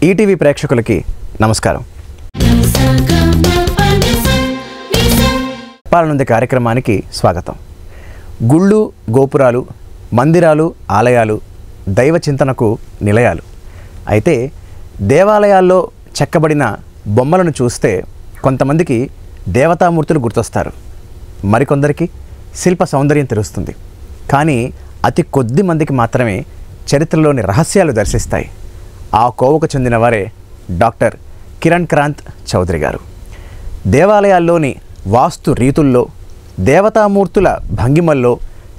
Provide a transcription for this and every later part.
ETV ప్రేక్షకులకి నమస్కారం. చెప్పాలనుంది కార్యక్రమానికి స్వాగతం. గుళ్ళు, గోపురాలు, మందిరాలు, ఆలయాలు దైవ చింతనకు నిలయాలు. అయితే దేవాలయాల్లో చెక్కబడిన బొమ్మలను చూస్తే కొంతమందికి దేవతామూర్తులు గుర్తొస్తారు, మరికొందరికి శిల్ప సౌందర్యం తెలుస్తుంది. కానీ అతి కొద్ది మందికి మాత్రమే చరిత్రలోని రహస్యాలు దర్శిస్తాయి. ఆ కోవకు చెందిన వారే డాక్టర్ కిరణ్ క్రాంత్ చౌదరి గారు. దేవాలయాల్లోని వాస్తు రీతుల్లో, దేవతామూర్తుల భంగిమల్లో,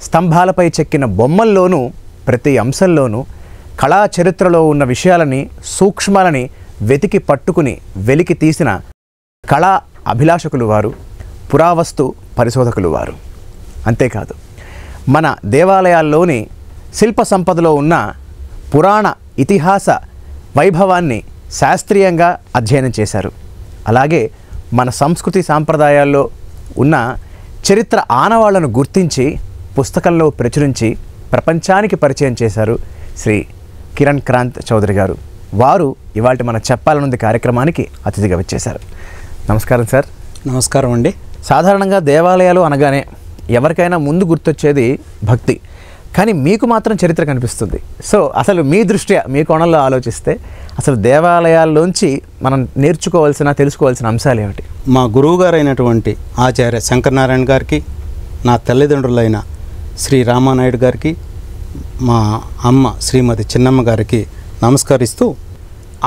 స్తంభాలపై చెక్కిన బొమ్మల్లోనూ, ప్రతి అంశంలోనూ కళా చరిత్రలో ఉన్న విషయాలని, సూక్ష్మాలని వెతికి పట్టుకుని వెలికి తీసిన కళా అభిలాషకులు వారు, పురావస్తు పరిశోధకులు వారు. అంతేకాదు, మన దేవాలయాల్లోని శిల్ప సంపదలో ఉన్న పురాణ ఇతిహాస వైభవాన్ని శాస్త్రీయంగా అధ్యయనం చేశారు. అలాగే మన సంస్కృతి సాంప్రదాయాల్లో ఉన్న చరిత్ర ఆనవాళ్లను గుర్తించి పుస్తకంలో ప్రచురించి ప్రపంచానికి పరిచయం చేశారు శ్రీ కిరణ్ క్రాంత్ చౌదరి గారు. వారు ఇవాళ మన చెప్పాలనుంది కార్యక్రమానికి అతిథిగా వచ్చేశారు. నమస్కారం సార్. నమస్కారం అండి. సాధారణంగా దేవాలయాలు అనగానే ఎవరికైనా ముందు గుర్తొచ్చేది భక్తి, కానీ మీకు మాత్రం చరిత్ర కనిపిస్తుంది. సో అసలు మీ దృష్ట్యా, మీ కోణంలో ఆలోచిస్తే అసలు దేవాలయాల్లోంచి మనం నేర్చుకోవాల్సిన, తెలుసుకోవాల్సిన అంశాలు ఏమిటి? మా గురువు గారు అయినటువంటి ఆచార్య శంకరనారాయణ గారికి, నా తల్లిదండ్రులైన శ్రీ రామానాయుడు గారికి, మా అమ్మ శ్రీమతి చిన్నమ్మ గారికి నమస్కరిస్తూ,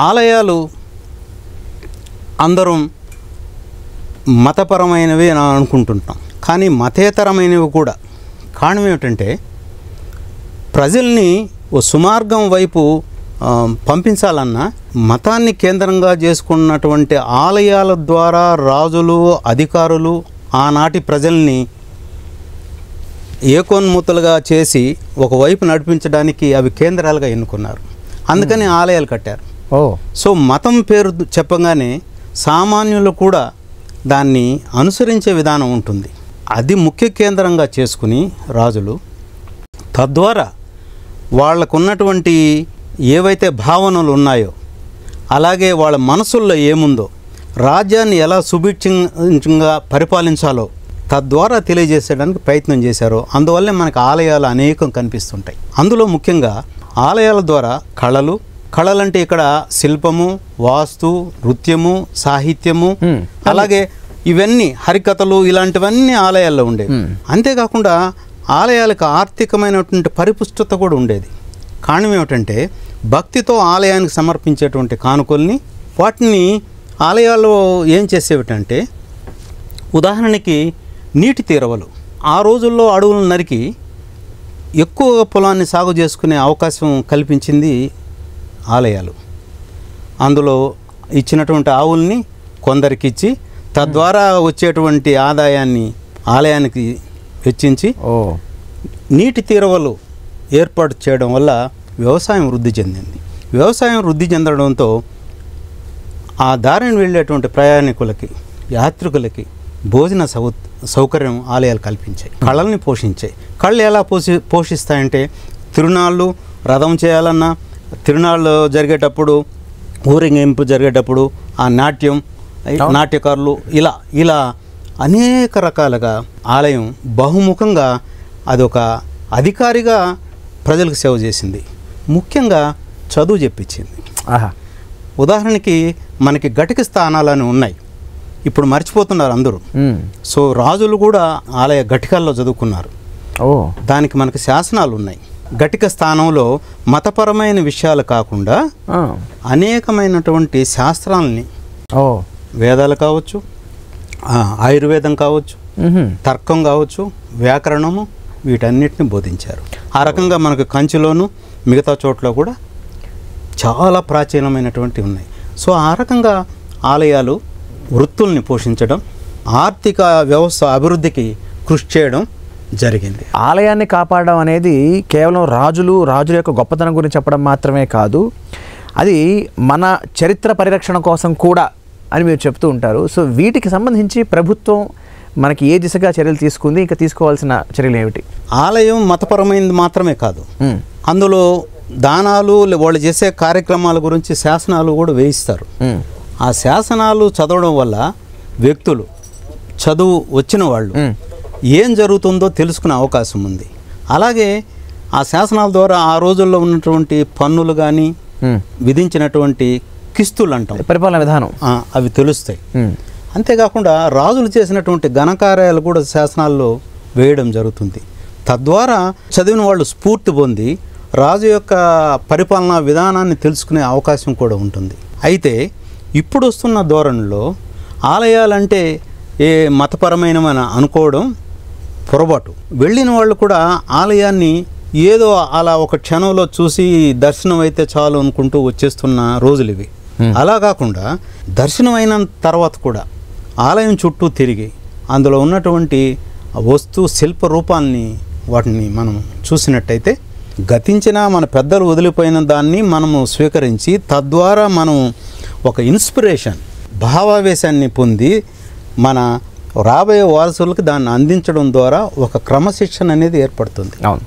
ఆలయాలు అందరం మతపరమైనవి అని అనుకుంటుంటాం, కానీ మతేతరమైనవి కూడా. కారణం ఏమిటంటే ప్రజల్ని ఓ సుమార్గం వైపు పంపించాలన్నా మతాన్ని కేంద్రంగా చేసుకున్నటువంటి ఆలయాల ద్వారా రాజులు, అధికారులు ఆనాటి ప్రజల్ని ఏకోన్ముతులుగా చేసి ఒకవైపు నడిపించడానికి అవి కేంద్రాలుగా ఎన్నుకున్నారు. అందుకని ఆలయాలు కట్టారు. సో మతం పేరు చెప్పగానే సామాన్యులు కూడా దాన్ని అనుసరించే విధానం ఉంటుంది. అది ముఖ్య కేంద్రంగా చేసుకుని రాజులు తద్వారా వాళ్ళకున్నటువంటి ఏవైతే భావనలు ఉన్నాయో, అలాగే వాళ్ళ మనసుల్లో ఏముందో, రాజ్యాన్ని ఎలా సుభిక్షంగా పరిపాలించాలో తద్వారా తెలియజేసేయడానికి ప్రయత్నం చేశారు. అందువల్లే మనకు ఆలయాలు అనేకం కనిపిస్తుంటాయి. అందులో ముఖ్యంగా ఆలయాల ద్వారా కళలంటే ఇక్కడ శిల్పము, వాస్తు, నృత్యము, సాహిత్యము, అలాగే ఇవన్నీ హరికథలు, ఇలాంటివన్నీ ఆలయాల్లో ఉండేవి. అంతేకాకుండా ఆలయాలకు ఆర్థికమైనటువంటి పరిపుష్టత కూడా ఉండేది. కారణం ఏమిటంటే భక్తితో ఆలయానికి సమర్పించేటువంటి కానుకల్ని, వాటిని ఆలయాల్లో ఏం చేసేవిటంటే, ఉదాహరణకి నీటి తీరవలు. ఆ రోజుల్లో అడవులను నరికి ఎక్కువ పొలాన్ని సాగు చేసుకునే అవకాశం కల్పించింది ఆలయాలు. అందులో ఇచ్చినటువంటి ఆవుల్ని కొందరికి ఇచ్చి తద్వారా వచ్చేటువంటి ఆదాయాన్ని ఆలయానికి వెచ్చించి నీటి తీరవలు ఏర్పాటు చేయడం వల్ల వ్యవసాయం వృద్ధి చెందింది. వ్యవసాయం వృద్ధి చెందడంతో ఆ దారిని వెళ్ళేటువంటి ప్రయాణికులకి, యాత్రికులకి భోజన సౌకర్యం ఆలయాలు కల్పించాయి. కళల్ని పోషించాయి. కళ్ళు ఎలా పోషిస్తాయంటే, తిరునాళ్ళు రథం చేయాలన్నా, తిరునాళ్ళు జరిగేటప్పుడు, ఊరేగింపు జరిగేటప్పుడు ఆ నాట్యం, నాట్యకారులు, ఇలా అనేక రకాలుగా ఆలయం బహుముఖంగా అదొక అధికారిగా ప్రజలకు సేవ చేసింది. ముఖ్యంగా చదువు చెప్పించింది. ఉదాహరణకి మనకి ఘటిక స్థానాలని ఉన్నాయి, ఇప్పుడు మర్చిపోతున్నారు అందరూ. సో రాజులు కూడా ఆలయ ఘటికల్లో చదువుకున్నారు. దానికి మనకి శాసనాలు ఉన్నాయి. ఘటిక స్థానంలో మతపరమైన విషయాలు కాకుండా అనేకమైనటువంటి శాస్త్రాలని, వేదాలు కావచ్చు, ఆయుర్వేదం కావచ్చు, తర్కం కావచ్చు, వ్యాకరణము, వీటన్నిటిని బోధించారు. ఆ రకంగా మనకు కంచిలోను మిగతా చోట్ల కూడా చాలా ప్రాచీనమైనటువంటివి ఉన్నాయి. సో ఆ రకంగా ఆలయాలు వృత్తుల్ని పోషించడం, ఆర్థిక వ్యవస్థ అభివృద్ధికి కృషి చేయడం జరిగింది. ఆలయాన్ని కాపాడడం అనేది కేవలం రాజుల యొక్క గొప్పతనం గురించి చెప్పడం మాత్రమే కాదు, అది మన చరిత్ర పరిరక్షణ కోసం కూడా అని మీరు చెప్తూ ఉంటారు. సో వీటికి సంబంధించి ప్రభుత్వం మనకి ఏ దిశగా చర్యలు తీసుకుంది, ఇంకా తీసుకోవాల్సిన చర్యలు ఏమిటి? ఆలయం మతపరమైనది మాత్రమే కాదు, అందులో దానాలు వాళ్ళు చేసే కార్యక్రమాల గురించి శాసనాలు కూడా వేయిస్తారు. ఆ శాసనాలు చదవడం వల్ల వ్యక్తులు చదువు వచ్చిన వాళ్ళు ఏం జరుగుతుందో తెలుసుకునే అవకాశం ఉంది. అలాగే ఆ శాసనాల ద్వారా ఆ రోజుల్లో ఉన్నటువంటి పన్నులు కానీ విధించినటువంటి కిస్తులు అంటాం, పరిపాలన విధానం, అవి తెలుస్తాయి. అంతేకాకుండా రాజులు చేసినటువంటి ఘనకార్యాలు కూడా శాసనాల్లో వేయడం జరుగుతుంది. తద్వారా చదివిన వాళ్ళు స్ఫూర్తి పొంది రాజు యొక్క పరిపాలనా విధానాన్ని తెలుసుకునే అవకాశం కూడా ఉంటుంది. అయితే ఇప్పుడు వస్తున్న ధోరణిలో ఆలయాలంటే ఏ మతపరమైనవని అనుకోవడం పొరపాటు. వెళ్ళిన వాళ్ళు కూడా ఆలయాన్ని ఏదో అలా ఒక క్షణంలో చూసి దర్శనం అయితే చాలు అనుకుంటూ వచ్చేస్తున్న రోజులు ఇవి. అలా కాకుండా దర్శనం అయిన తర్వాత కూడా ఆలయం చుట్టూ తిరిగి అందులో ఉన్నటువంటి వస్తు శిల్ప రూపాన్ని వాటిని మనం చూసినట్టయితే గతించిన మన పెద్దలు వదిలిపోయిన దాన్ని మనము స్వీకరించి తద్వారా మనం ఒక ఇన్స్పిరేషన్ భావావేశాన్ని పొంది మన రాబోయే వారసులకు దాన్ని అందించడం ద్వారా ఒక క్రమశిక్షణ అనేది ఏర్పడుతుంది. అవును.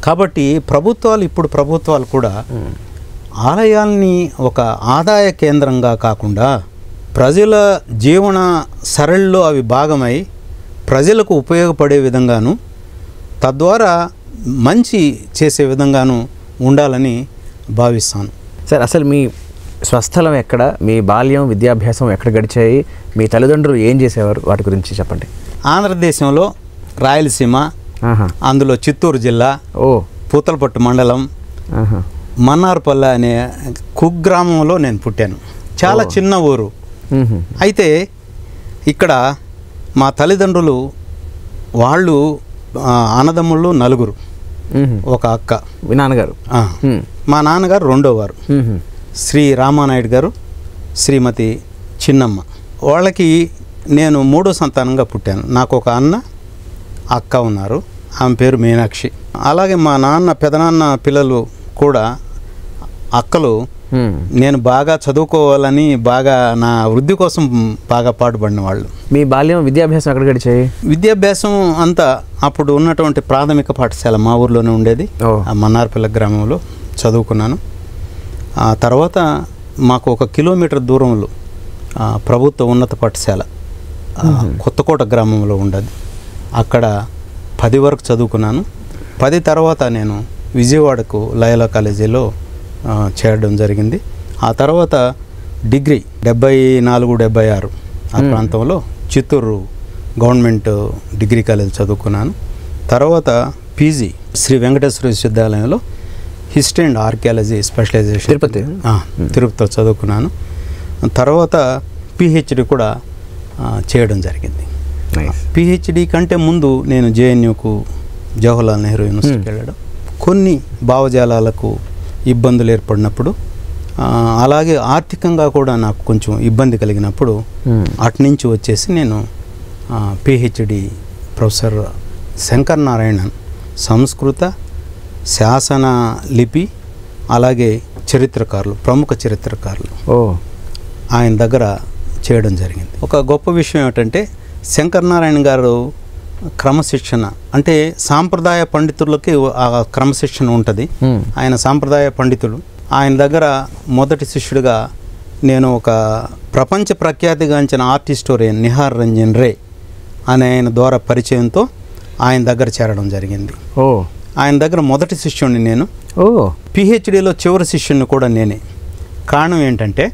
కాబట్టి ఇప్పుడు ప్రభుత్వాలు కూడా ఆలయాల్ని ఒక ఆదాయ కేంద్రంగా కాకుండా ప్రజల జీవన సరళిలో అవి భాగమై ప్రజలకు ఉపయోగపడే విధంగాను తద్వారా మంచి చేసే విధంగాను ఉండాలని భావిస్తాను. సార్, అసలు మీ స్వస్థలం ఎక్కడ, మీ బాల్యం విద్యాభ్యాసం ఎక్కడ గడిచాయి, మీ తల్లిదండ్రులు ఏం చేసేవారు, వాటి గురించి చెప్పండి. ఆంధ్రదేశంలో రాయలసీమ, అందులో చిత్తూరు జిల్లా, పూతలపట్టు మండలం, మన్నార్పల్లె అనే కుగ్రామంలో నేను పుట్టాను. చాలా చిన్న ఊరు. అయితే ఇక్కడ మా తల్లిదండ్రులు వాళ్ళు అన్నదమ్ముళ్ళు 4, ఒక అక్క. మీ నాన్నగారు? మా నాన్నగారు రెండోవారు, శ్రీ రామానాయుడు గారు, శ్రీమతి చిన్నమ్మ. వాళ్ళకి నేను 3వ సంతానంగా పుట్టాను. నాకు ఒక అన్న, అక్క ఉన్నారు. ఆమె పేరు మీనాక్షి. అలాగే మా పెదనాన్న పిల్లలు కూడా అక్కలు నేను బాగా చదువుకోవాలని బాగా నా వృద్ధి కోసం బాగా పాటుపడిన వాళ్ళు. మీ బాల్యం విద్యాభ్యాసం ఎక్కడ గడిచాయి? విద్యాభ్యాసం అంతా అప్పుడు ఉన్నటువంటి ప్రాథమిక పాఠశాల మా ఊర్లోనే ఉండేది, మన్నార్పల్లె గ్రామంలో చదువుకున్నాను. ఆ తర్వాత మాకు 1 కిలోమీటర్ దూరంలో ప్రభుత్వ ఉన్నత పాఠశాల కొత్తకోట గ్రామంలో ఉండదు. అక్కడ 10 వరకు చదువుకున్నాను. 10 తర్వాత నేను విజయవాడకు లయోలా కాలేజీలో చేరడం జరిగింది. ఆ తర్వాత డిగ్రీ 74-76 ఆ ప్రాంతంలో చిత్తూరు గవర్నమెంట్ డిగ్రీ కాలేజ్ చదువుకున్నాను. తర్వాత పీజీ శ్రీ వెంకటేశ్వర విశ్వవిద్యాలయంలో హిస్టరీ అండ్ ఆర్కియాలజీ స్పెషలైజేషన్ తిరుపతిలో చదువుకున్నాను. తర్వాత పిహెచ్డి కూడా చేయడం జరిగింది. పిహెచ్డి కంటే ముందు నేను జేఎన్యూకు జవహర్లాల్ నెహ్రూ యూనివర్సిటీకి వెళ్ళడం, కొన్ని భావజాలాలకు ఇబ్బందులు ఏర్పడినప్పుడు, అలాగే ఆర్థికంగా కూడా నాకు కొంచెం ఇబ్బంది కలిగినప్పుడు అటునుంచి వచ్చేసి నేను పిహెచ్డి ప్రొఫెసర్ శంకర్ నారాయణన్ సంస్కృత శాసన లిపి అలాగే చరిత్రకారులు, ప్రముఖ చరిత్రకారులు ఆయన దగ్గర చేయడం జరిగింది. ఒక గొప్ప విషయం ఏమిటంటే శంకర్ నారాయణ గారు క్రమశిక్షణ అంటే సాంప్రదాయ పండితులకి ఆ క్రమశిక్షణ ఉంటుంది. ఆయన సాంప్రదాయ పండితుడు. ఆయన దగ్గర మొదటి శిష్యుడిగా నేను ఒక ప్రపంచ ప్రఖ్యాతిగాంచిన ఆర్ట్ హిస్టోరియన్ నిహార్ రంజన్ రే అనే ఆయన ద్వారా పరిచయంతో ఆయన దగ్గర చేరడం జరిగింది. ఆయన దగ్గర మొదటి శిష్యుడిని నేను. పిహెచ్డిలో చివరి శిష్యుడిని కూడా నేనే. కారణం ఏంటంటే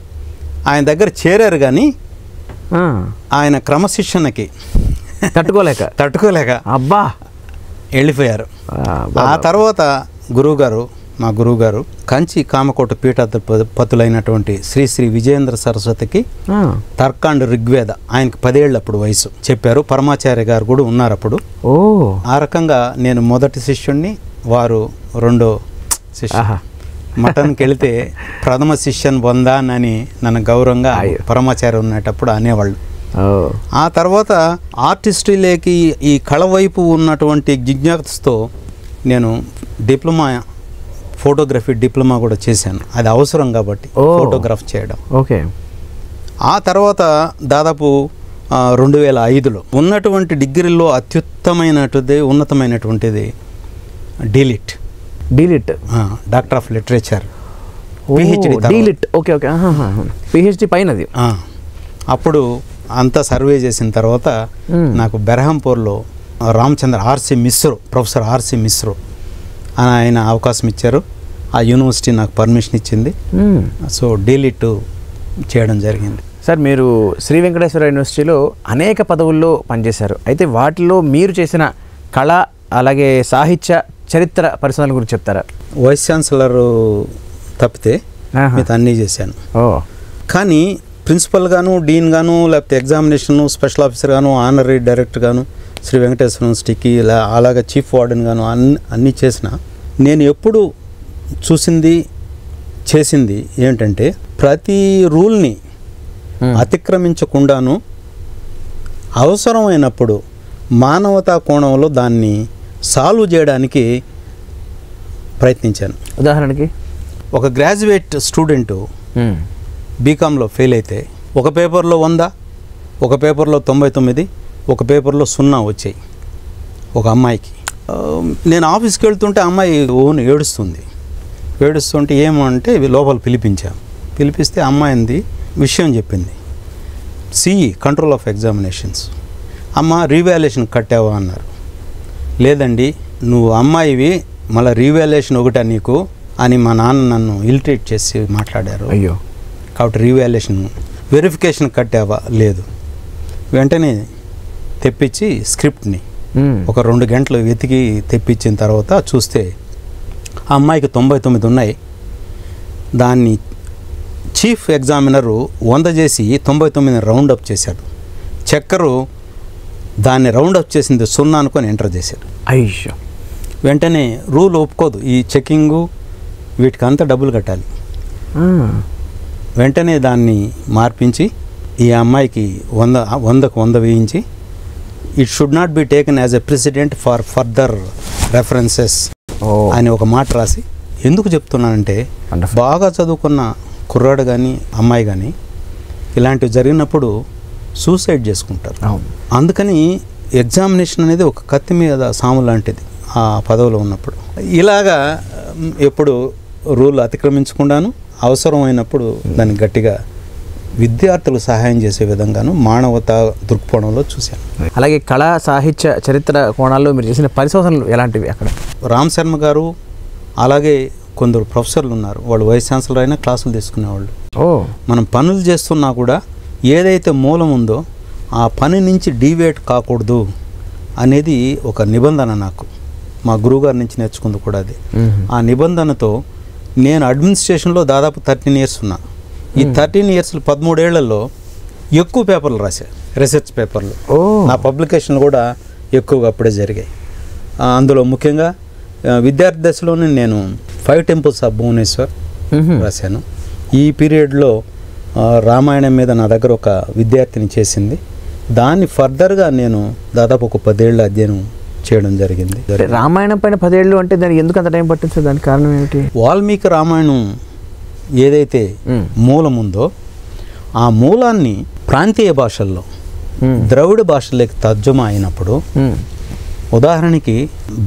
ఆయన దగ్గర చేరారు కానీ ఆయన క్రమశిక్షణకి తట్టుకోలేక అబ్బా వెళ్ళిపోయారు. ఆ తర్వాత మా గురువుగారు కంచి కామకోట పీఠాధిపతులైనటువంటి శ్రీ శ్రీ విజయేంద్ర సరస్వతికి తర్కాండ్ ఋగ్వేద, ఆయనకి 10 ఏళ్ళు అప్పుడు వయసు, చెప్పారు. పరమాచార్య గారు కూడా ఉన్నారు అప్పుడు. ఆ రకంగా నేను మొదటి శిష్యుణ్ణి, వారు రెండో శిష్యు. మటన్కి వెళితే ప్రథమ శిష్యన్ బొందాన్ అని నన్ను గౌరవంగా పరమాచార్య ఉన్నప్పుడు అనేవాళ్ళు. ఆ తర్వాత ఆర్టిస్ట్రీలోకి ఈ కళ వైపు ఉన్నటువంటి జిజ్ఞాసతో నేను ఫోటోగ్రఫీ డిప్లొమా కూడా చేశాను. అది అవసరం కాబట్టి ఫోటోగ్రాఫ్ చేయడం. ఆ తర్వాత దాదాపు 2005లో ఉన్నటువంటి డిగ్రీల్లో ఉన్నతమైనటువంటిది D Litt. D Litt, doctor of literature, D Litt. Okay okay, PhD పైనది. అప్పుడు అంతా సర్వే చేసిన తర్వాత నాకు బెర్హంపూర్లో Ramachandra R C Misro, professor R C Misro అని ఆయన అవకాశం ఇచ్చారు. ఆ యూనివర్సిటీ నాకు పర్మిషన్ ఇచ్చింది. సో డీలిట్ చేయడం జరిగింది. సార్, మీరు శ్రీ వెంకటేశ్వర యూనివర్సిటీలో అనేక పదవుల్లో పనిచేశారు. అయితే వాటిలో మీరు చేసిన కళ అలాగే సాహిత్య చరిత్ర పరిశోధనల గురించి చెప్తారా? వైస్ ఛాన్సలర్ తప్పితే మిగతా అన్నీ చేశాను. కానీ ప్రిన్సిపల్ గాను, డీన్ గాను, లేకపోతే ఎగ్జామినేషన్ స్పెషల్ ఆఫీసర్ గాను, ఆనరీ డైరెక్టర్ గాను శ్రీ వెంకటేశ్వర యూనివర్సిటీకి, అలాగే చీఫ్ వార్డెన్ గాను అన్నీ చేసిన నేను ఎప్పుడు చూసింది చేసింది ఏంటంటే ప్రతి రూల్ని అతిక్రమించకుండాను అవసరమైనప్పుడు మానవతా కోణంలో దాన్ని సాల్వ్ చేయడానికి ప్రయత్నించాను. ఉదాహరణకి ఒక గ్రాడ్యుయేట్ స్టూడెంటు బీకామ్లో ఫెయిల్ అయితే ఒక పేపర్లో 100, ఒక పేపర్లో 99, ఒక పేపర్లో 0 వచ్చాయి ఒక అమ్మాయికి. నేను ఆఫీస్కి వెళ్తుంటే అమ్మాయి ఏడుస్తుంటే ఏమంటే లోపల పిలిపిస్తే అమ్మాయింది విషయం చెప్పింది. సిఈ కంట్రోల్ ఆఫ్ ఎగ్జామినేషన్స్, అమ్మ రీవాల్యుయేషన్ కట్టావా అన్నారు. లేదండి, నువ్వు అమ్మాయివి, మళ్ళీ రీవాల్యుయేషన్ ఒకటా నీకు అని మా నాన్న నన్ను ఇల్ట్రేట్ చేసి మాట్లాడారు. అయ్యో, కాబట్టి రీవాల్యుయేషన్ వెరిఫికేషన్ కట్టావా? లేదు. వెంటనే తెప్పించి స్క్రిప్ట్ని ఒక 2 గంటలు వెతికి తెప్పించిన తర్వాత చూస్తే ఆ అమ్మాయికి 99 ఉన్నాయి. దాన్ని చీఫ్ ఎగ్జామినరు 100 చేసి 99 రౌండప్ చేశాడు. చెక్కరు దాన్ని రౌండప్ చేసింది 0 అనుకొని ఎంటర్ చేశాడు. అయ్యో, వెంటనే రూల్ ఒప్పుకోదు, ఈ చెక్కింగు వీటికి అంతా డబ్బులు కట్టాలి. వెంటనే దాన్ని మార్పించి ఈ అమ్మాయికి 100కు 100 వేయించి it should not be taken as a president for further references అని ఒక మాట రాసి. ఎందుకు చెప్తున్నానంటే బాగా చదువుకున్న కుర్రాడు కానీ అమ్మాయి కానీ ఇలాంటివి జరిగినప్పుడు సూసైడ్ చేసుకుంటారు. అందుకని ఎగ్జామినేషన్ అనేది ఒక కత్తి మీద సాము లాంటిది ఆ పదవిలో ఉన్నప్పుడు. ఇలాగా ఎప్పుడు రూల్ అతిక్రమించకుండాను అవసరమైనప్పుడు దాన్ని గట్టిగా విద్యార్థులు సహాయం చేసే విధంగాను మానవతా దృక్పథంలో చూశాను. అలాగే కళా సాహిత్య చరిత్ర కోణాల్లో మీరు చేసిన పరిశోధనలు ఎలాంటివి? అక్కడ రామ్ శర్మ గారు అలాగే కొందరు ప్రొఫెసర్లు ఉన్నారు. వాళ్ళు వైస్ ఛాన్సలర్ అయినా క్లాసులు తీసుకునేవాళ్ళు. మనం పనులు చేస్తున్నా కూడా ఏదైతే మూలం ఉందో ఆ పని నుంచి డీవియేట్ కాకూడదు అనేది ఒక నిబంధన. నాకు మా గురువుగారి నుంచి నేర్చుకుంది కూడా అది. ఆ నిబంధనతో నేను అడ్మినిస్ట్రేషన్లో దాదాపు 13 ఇయర్స్ ఉన్నా. ఈ 13 ఇయర్స్ 13 ఏళ్లలో ఎక్కువ పేపర్లు రాశా, రీసెర్చ్ పేపర్లు. నా పబ్లికేషన్లు కూడా ఎక్కువగా అప్పుడే జరిగాయి. అందులో ముఖ్యంగా విద్యార్థి దశలోనే నేను 5 టెంపుల్స్ ఆఫ్ భువనేశ్వర్ రాశాను. ఈ పీరియడ్లో రామాయణం మీద నా దగ్గర ఒక విద్యార్థిని చేసింది. దాన్ని ఫర్దర్గా నేను దాదాపు ఒక 10 ఏళ్ళ అధ్యయనం చేయడం జరిగింది. రామాయణం పైన 10 ఏళ్ళు అంటే దానికి ఎందుకు అంత టైం పట్టింది? దానికి కారణం ఏమిటి? వాల్మీకి రామాయణం ఏదైతే మూలం ఉందో ఆ మూలాన్ని ప్రాంతీయ భాషల్లో ద్రవిడ భాషలోకి తర్జుమా అయినప్పుడు, ఉదాహరణకి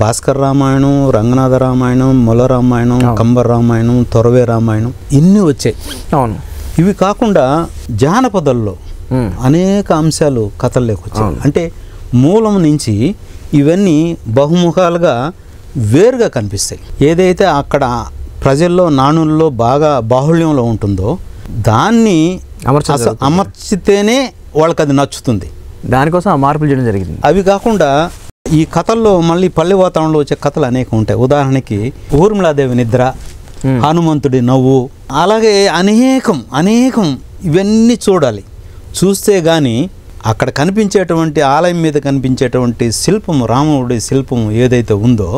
భాస్కర్ రామాయణం, రంగనాథ రామాయణం, మొల రామాయణం, కంబర్ రామాయణం, తొరవే రామాయణం ఇన్ని వచ్చాయి. అవును. ఇవి కాకుండా జానపదాల్లో అనేక అంశాలు కథల్లోకి వచ్చాయి. అంటే మూలం నుంచి ఇవన్నీ బహుముఖాలుగా వేరుగా కనిపిస్తాయి. ఏదైతే అక్కడ ప్రజల్లో నానుల్లో బాగా బాహుళ్యంలో ఉంటుందో దాన్ని అమర్చితేనే వాళ్ళకి అది నచ్చుతుంది. దానికోసం ఆ మార్పులు చేయడం జరిగింది. అవి కాకుండా ఈ కథల్లో మళ్ళీ పల్లె వాతావరణంలో వచ్చే కథలు అనేకం ఉంటాయి. ఉదాహరణకి ఊర్మిళాదేవి నిద్ర, హనుమంతుడి నవ్వు, అలాగే అనేకం ఇవన్నీ చూడాలి. చూస్తే కానీ అక్కడ కనిపించేటువంటి ఆలయం మీద కనిపించేటువంటి శిల్పం, రాముడి శిల్పం ఏదైతే ఉందో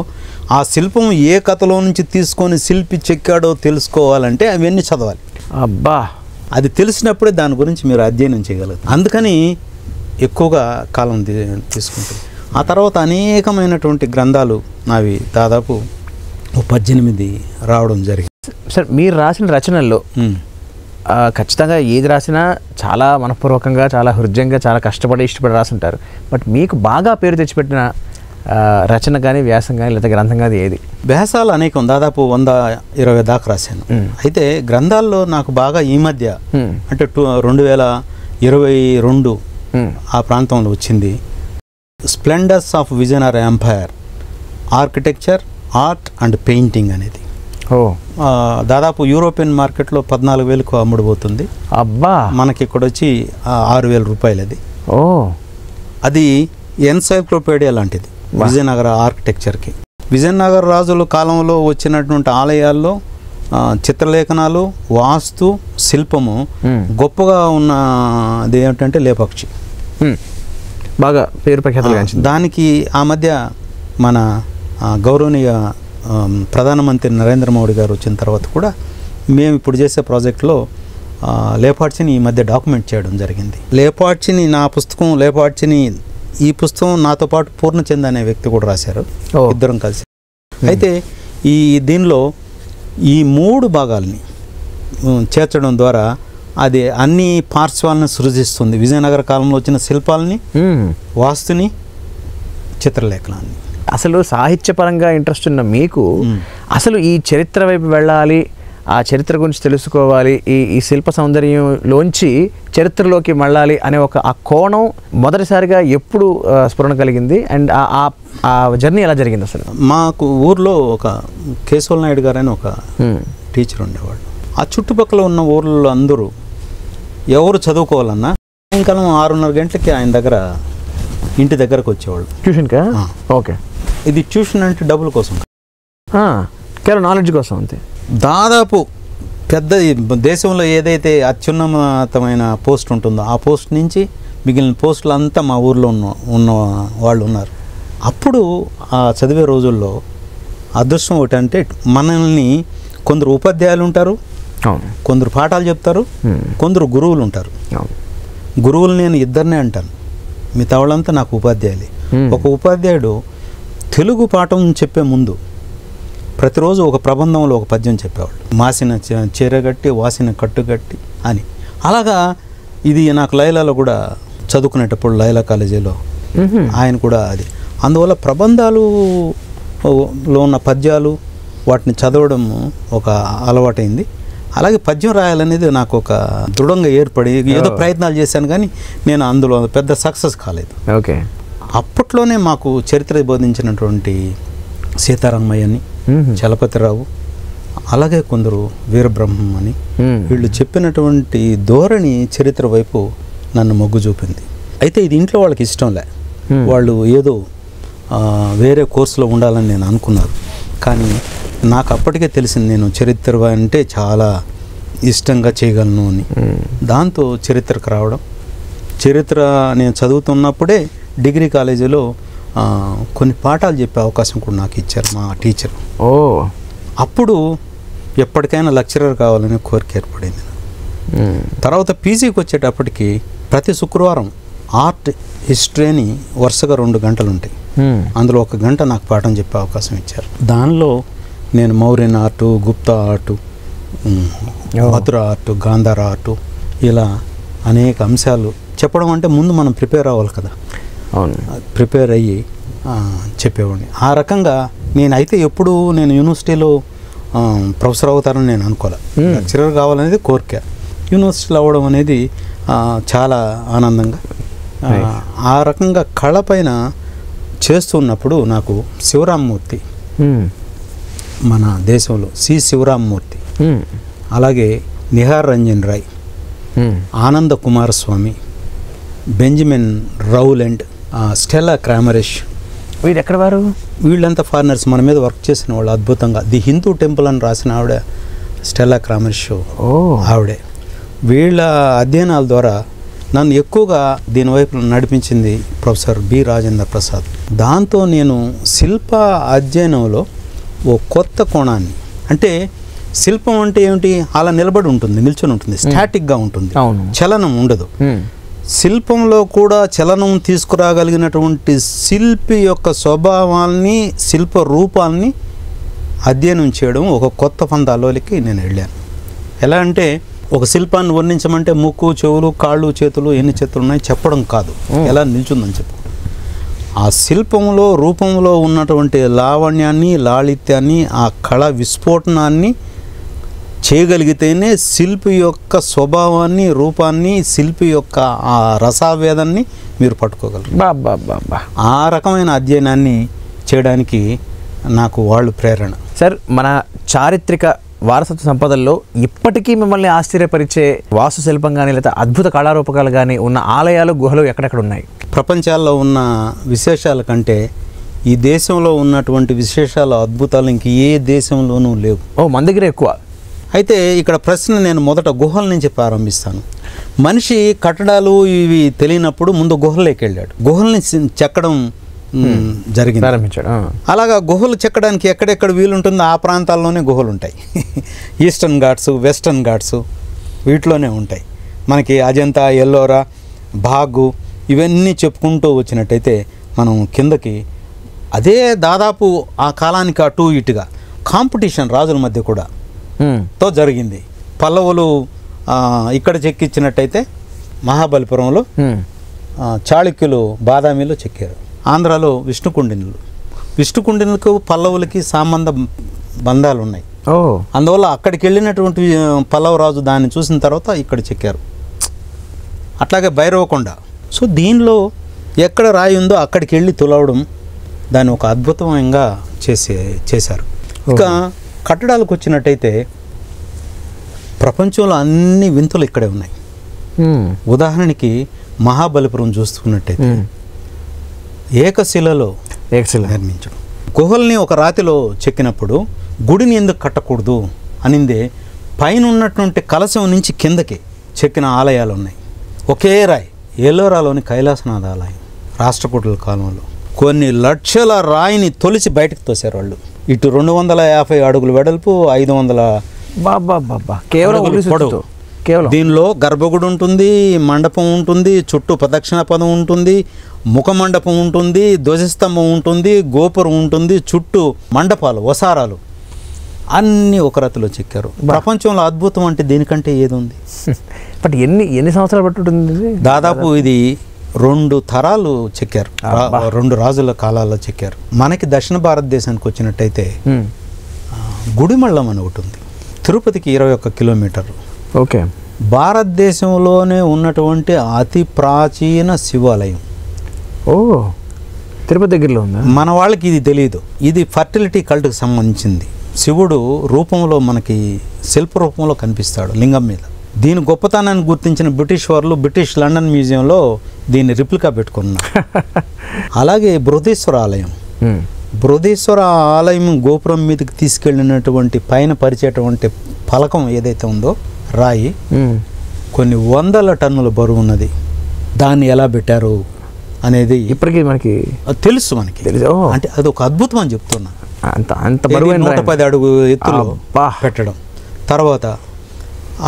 ఆ శిల్పం ఏ కథలో నుంచి తీసుకొని శిల్పి చెక్కాడో తెలుసుకోవాలంటే అవన్నీ చదవాలి. అబ్బా, అది తెలిసినప్పుడే దాని గురించి మీరు అధ్యయనం చేయగలరు. అందుకని ఎక్కువగా కాలం తీసుకుంటుంది. ఆ తర్వాత అనేకమైనటువంటి గ్రంథాలు నావి దాదాపు 18 రావడం జరిగింది. సార్, మీరు రాసిన రచనల్లో ఖచ్చితంగా ఏది రాసినా చాలా మనపూర్వకంగా, చాలా హృదయంగా, చాలా కష్టపడి ఇష్టపడి రాసుంటారు. బట్ మీకు బాగా పేరు తెచ్చిపెట్టిన రచన కానీ వ్యాసం కానీ లేదా గ్రంథం కానీ ఏది? వ్యాసాలు అనేకం, దాదాపు 120 దాకా రాశాను. అయితే గ్రంథాల్లో నాకు బాగా ఈ మధ్య అంటే 2022 ఆ ప్రాంతంలో వచ్చింది splendours of Vijayanagara empire, architecture, art and painting అనేది. దాదాపు యూరోపియన్ మార్కెట్లో 14,000కు అమ్ముడుపోతుంది. అబ్బా, మనకి ఇక్కడ వచ్చి 6,000 రూపాయలు అది. అది ఎన్సైక్లోపీడియా లాంటిది విజయనగర ఆర్కిటెక్చర్కి. విజయనగర రాజుల కాలంలో వచ్చినటువంటి ఆలయాల్లో చిత్రలేఖనాలు, వాస్తు, శిల్పము గొప్పగా ఉన్నది ఏమిటంటే లేపాక్షి, బాగా పేరు ప్రఖ్యాతులు. దానికి ఆ మధ్య మన గౌరవనీయ ప్రధానమంత్రి నరేంద్ర మోడీ గారు వచ్చిన తర్వాత కూడా మేము ఇప్పుడు చేసే ప్రాజెక్టులో లేపాక్షిని ఈ మధ్య డాక్యుమెంట్ చేయడం జరిగింది. లేపాక్షిని, నా పుస్తకం లేపాక్షిని, ఈ పుస్తకం నాతో పాటు పూర్ణచంద్ అనే వ్యక్తి కూడా రాశారు, ఇద్దరం కలిసి. అయితే దీనిలో ఈ 3 భాగాల్ని చేర్చడం ద్వారా అది అన్ని పార్శ్వాలను సృజిస్తుంది. విజయనగర కాలంలో వచ్చిన శిల్పాలని, వాస్తుని, చిత్రలేఖనాన్ని. అసలు సాహిత్యపరంగా ఇంట్రెస్ట్ ఉన్న మీకు అసలు ఈ చరిత్ర వైపు వెళ్ళాలి, ఆ చరిత్ర గురించి తెలుసుకోవాలి, ఈ శిల్ప సౌందర్యంలోంచి చరిత్రలోకి మళ్ళాలి అనే ఆ కోణం మొదటిసారిగా ఎప్పుడు స్ఫురణ కలిగింది? అండ్ ఆ జర్నీ ఎలా జరిగింది అసలు? మాకు ఊర్లో ఒక కేశవ నాయుడు గారు అని ఒక టీచర్ ఉండేవాళ్ళు. ఆ చుట్టుపక్కల ఉన్న ఊర్లలో అందరూ ఎవరు చదువుకోవాలన్నా సాయంకాలం 6:30 గంటలకి ఆయన దగ్గర ఇంటి దగ్గరకు వచ్చేవాళ్ళు ట్యూషన్కా. ఓకే, ఇది ట్యూషన్ అంటే డబ్బుల కోసం, కేవలం నాలెడ్జ్ కోసం అంతే. దాదాపు పెద్ద దేశంలో ఏదైతే అత్యున్నతమైన పోస్ట్ ఉంటుందో ఆ పోస్ట్ నుంచి మిగిలిన పోస్టులు అంతా మా ఊర్లో ఉన్న వాళ్ళు ఉన్నారు. అప్పుడు ఆ చదివే రోజుల్లో అదృష్టం ఒకటి అంటే మనల్ని కొందరు ఉపాధ్యాయులు ఉంటారు, కొందరు పాఠాలు చెప్తారు, కొందరు గురువులు ఉంటారు. గురువులు నేను ఇద్దరినే అంటాను, మిగతా వాళ్ళంతా నాకు ఉపాధ్యాయులే. ఒక ఉపాధ్యాయుడు తెలుగు పాఠం చెప్పే ముందు ప్రతిరోజు ఒక ప్రబంధంలో ఒక పద్యం చెప్పేవాళ్ళు. మాసిన చీరగట్టి, వాసిన కట్టుగట్టి అని. అలాగా ఇది నాకు లైలాలో కూడా చదువుకునేటప్పుడు లైలా కాలేజీలో ఆయన కూడా అది. అందువల్ల ప్రబంధాలలో ఉన్న పద్యాలు వాటిని చదవడం ఒక అలవాటైంది. అలాగే పద్యం రాయాలనేది నాకు ఒక దృఢంగా ఏర్పడి ఏదో ప్రయత్నాలు చేశాను, కానీ నేను అందులో పెద్ద సక్సెస్ కాలేదు. ఓకే, అప్పట్లోనే మాకు చరిత్ర బోధించినటువంటి సీతారామయ్య అని, చలపతిరావు, అలాగే కొందరు వీరబ్రహ్మం అని, వీళ్ళు చెప్పినటువంటి ధోరణి చరిత్ర వైపు నన్ను మొగ్గు చూపింది. అయితే ఇది ఇంట్లో వాళ్ళకి ఇష్టంలే, వాళ్ళు ఏదో వేరే కోర్సులో ఉండాలని నేను అనుకున్నారు. కానీ నాకు అప్పటికే తెలిసింది నేను చరిత్ర అంటే చాలా ఇష్టంగా చేయగలను అని. దాంతో చరిత్రకు రావడం, చరిత్ర నేను చదువుతున్నప్పుడే డిగ్రీ కాలేజీలో కొన్ని పాఠాలు చెప్పే అవకాశం కూడా నాకు ఇచ్చారు మా టీచర్. అప్పుడు ఎప్పటికైనా లెక్చరర్ కావాలనే కోరిక ఏర్పడింది. తర్వాత పీజీకి వచ్చేటప్పటికి ప్రతి శుక్రవారం ఆర్ట్ హిస్టరీ అని వరుసగా 2 గంటలు ఉంటాయి. అందులో 1 గంట నాకు పాఠం చెప్పే అవకాశం ఇచ్చారు. దానిలో నేను మౌర్యన్ ఆర్టు, గుప్తా ఆర్టు, మధుర ఆర్టు, గాంధార ఆర్టు, ఇలా అనేక అంశాలు చెప్పడం. అంటే ముందు మనం ప్రిపేర్ అవ్వాలి కదా, ప్రిపేర్ అయ్యి చెప్పేవాడిని. ఆ రకంగా నేనైతే ఎప్పుడు నేను యూనివర్సిటీలో ప్రొఫెసర్ అవుతారని నేను అనుకోలే. లెక్చరర్ కావాలనేది కోరిక. యూనివర్సిటీలో అవ్వడం అనేది చాలా ఆనందంగా. ఆ రకంగా కళ పైన చేస్తున్నప్పుడు నాకు శివరామ్మూర్తి, మన దేశంలో శివరామ్మూర్తి, అలాగే నిహార్ రంజన్ రాయ్, ఆనంద కుమారస్వామి, బెంజమిన్ రౌలెండ్, స్టెల్లా క్రామరిష్, వీళ్ళు ఎక్కడ వారు? వీళ్ళంతా ఫారినర్స్, మన మీద వర్క్ చేసిన వాళ్ళు. అద్భుతంగా ది హిందూ టెంపుల్ అని రాసిన ఆవిడ స్టెల్లా క్రామరిష్ ఆవిడే. వీళ్ళ అధ్యయనాల ద్వారా నన్ను ఎక్కువగా దీనివైపు నడిపించింది ప్రొఫెసర్ బి రాజేంద్ర ప్రసాద్. దాంతో నేను శిల్ప అధ్యయనంలో ఓ కొత్త కోణాన్ని, అంటే శిల్పం అంటే ఏమిటి, అలా నిలబడి ఉంటుంది, నిల్చొని ఉంటుంది, స్టాటిక్గా ఉంటుంది, చలనం ఉండదు. శిల్పంలో కూడా చలనం తీసుకురాగలిగినటువంటి శిల్పి యొక్క స్వభావాల్ని, శిల్ప రూపాల్ని అధ్యయనం చేయడం ఒక కొత్త పందాలోకి నేను వెళ్ళాను. ఎలా అంటే ఒక శిల్పాన్ని వర్ణించమంటే ముక్కు, చెవులు, కాళ్ళు, చేతులు, ఎన్ని చేతులు ఉన్నాయి చెప్పడం కాదు, ఎలా నిల్చుందని చెప్పు. ఆ శిల్పంలో రూపంలో ఉన్నటువంటి లావణ్యాన్ని, లాళిత్యాన్ని, ఆ కళ విస్ఫోటనాన్ని చేయగలిగితేనే శిల్పి యొక్క స్వభావాన్ని, రూపాన్ని, శిల్పి యొక్క ఆ రసావేదాన్ని మీరు పట్టుకోగలరు. ఆ రకమైన అధ్యయనాన్ని చేయడానికి నాకు వాళ్ళు ప్రేరణ. సార్, మన చారిత్రక వారసత్వ సంపదల్లో ఇప్పటికీ మిమ్మల్ని ఆశ్చర్యపరిచే వాస్తుశిల్పం కానీ లేదా అద్భుత కళారూపకాలు కానీ ఉన్న ఆలయాలు, గుహలు ఎక్కడెక్కడ ఉన్నాయి? ప్రపంచాల్లో ఉన్న విశేషాల కంటే ఈ దేశంలో ఉన్నటువంటి విశేషాలు, అద్భుతాలు ఇంక ఏ దేశంలోనూ లేవు. మన దగ్గర ఎక్కువ. అయితే ఇక్కడ ప్రశ్న నేను మొదట గుహల నుంచి ప్రారంభిస్తాను. మనిషి కట్టడాలు ఇవి తెలియనప్పుడు ముందు గుహల్లోకి వెళ్ళాడు, గుహల్ని చెక్కడం జరిగింది, ప్రారంభించాడు. అలాగా గుహలు చెక్కడానికి ఎక్కడెక్కడ వీలుంటుందో ఆ ప్రాంతాల్లోనే గుహలు ఉంటాయి. ఈస్టర్న్ ఘాట్స్, వెస్టర్న్ ఘాట్స్ వీటిలోనే ఉంటాయి. మనకి అజంతా, ఎల్లోరా, బాగు ఇవన్నీ చెప్పుకుంటూ వచ్చినట్టయితే మనం కిందకి అదే దాదాపు ఆ కాలానికి అటు ఇటుగా కాంపిటీషన్ రాజుల మధ్య కూడా తో జరిగింది. పల్లవులు ఇక్కడ చెక్కించినట్టయితే మహాబలిపురంలో, చాళుక్యులు బాదామిలో చెక్కారు. ఆంధ్రాలో విష్ణుకుండినులకు పల్లవులకి బంధాలు ఉన్నాయి. అందువల్ల అక్కడికి వెళ్ళినటువంటి పల్లవ రాజు దాన్ని చూసిన తర్వాత ఇక్కడ చెక్కారు. అట్లాగే భైరవకొండ. సో దీనిలో ఎక్కడ రాయి ఉందో అక్కడికి వెళ్ళి తులవడం దాన్ని ఒక అద్భుతంగా చేశారు. ఇక కట్టడాలకు వచ్చినట్టయితే ప్రపంచంలో అన్ని వింతలు ఇక్కడే ఉన్నాయి. ఉదాహరణకి మహాబలిపురం చూస్తున్నట్టయితే ఏకశిలలో నిర్మించడం. గుహల్ని ఒక రాతిలో చెక్కినప్పుడు గుడిని ఎందుకు కట్టకూడదు అనిందే పైన ఉన్నటువంటి కలశం నుంచి కిందకి చెక్కిన ఆలయాలు ఉన్నాయి. ఒకే రాయి, ఎల్లోరాలోని కైలాసనాథ ఆలయం రాష్ట్రకూటుల కాలంలో కొన్ని లక్షల రాయిని తొలిచి బయటకు తోశారు వాళ్ళు. ఇటు 250 అడుగులు వెడల్పు, 500 కేవలం. దీనిలో గర్భగుడి ఉంటుంది, మండపం ఉంటుంది, చుట్టూ ప్రదక్షిణ పదం ఉంటుంది, ముఖ మండపం ఉంటుంది, ధ్వజస్తంభం ఉంటుంది, గోపురం ఉంటుంది, చుట్టూ మండపాలు, వసారాలు అన్నీ ఒక రతిలో చెక్కారు. ప్రపంచంలో అద్భుతం అంటే దీనికంటే ఏది ఉంది? బట్ ఎన్ని సంవత్సరాలు పట్టుంటుంది? దాదాపు ఇది 2 తరాలు చెక్కారు, 2 రాజుల కాలాల్లో చెక్కారు. మనకి దక్షిణ భారతదేశానికి వచ్చినట్టయితే గుడిమళ్ళం అని ఒకటి ఉంది, తిరుపతికి 21 కిలోమీటర్లు. ఓకే. భారతదేశంలోనే ఉన్నటువంటి అతి ప్రాచీన శివాలయం. తిరుపతి దగ్గరలో ఉందా? మన వాళ్ళకి ఇది తెలియదు. ఇది ఫర్టిలిటీ కల్ట్కి సంబంధించింది. శివుడు రూపంలో మనకి శిల్ప రూపంలో కనిపిస్తాడు లింగం మీద. దీని గొప్పతనాన్ని గుర్తించిన బ్రిటిష్ వారు బ్రిటిష్ లండన్ మ్యూజియంలో దీన్ని రిప్లికా పెట్టుకున్నారు. అలాగే బృహదీశ్వర ఆలయం, బృహదీశ్వర ఆలయం గోపురం మీదకి తీసుకెళ్ళినటువంటి పైన పరిచేటువంటి ఫలకం ఏదైతే ఉందో రాయి కొన్ని 100 టన్నుల బరువు ఉన్నది. దాన్ని ఎలా పెట్టారు అనేది ఇప్పటికీ మనకి తెలుసు. అంటే అది ఒక అద్భుతం అని చెప్తున్నా. అంత బరువు 110 అడుగు ఎత్తులో పెట్టడం. తర్వాత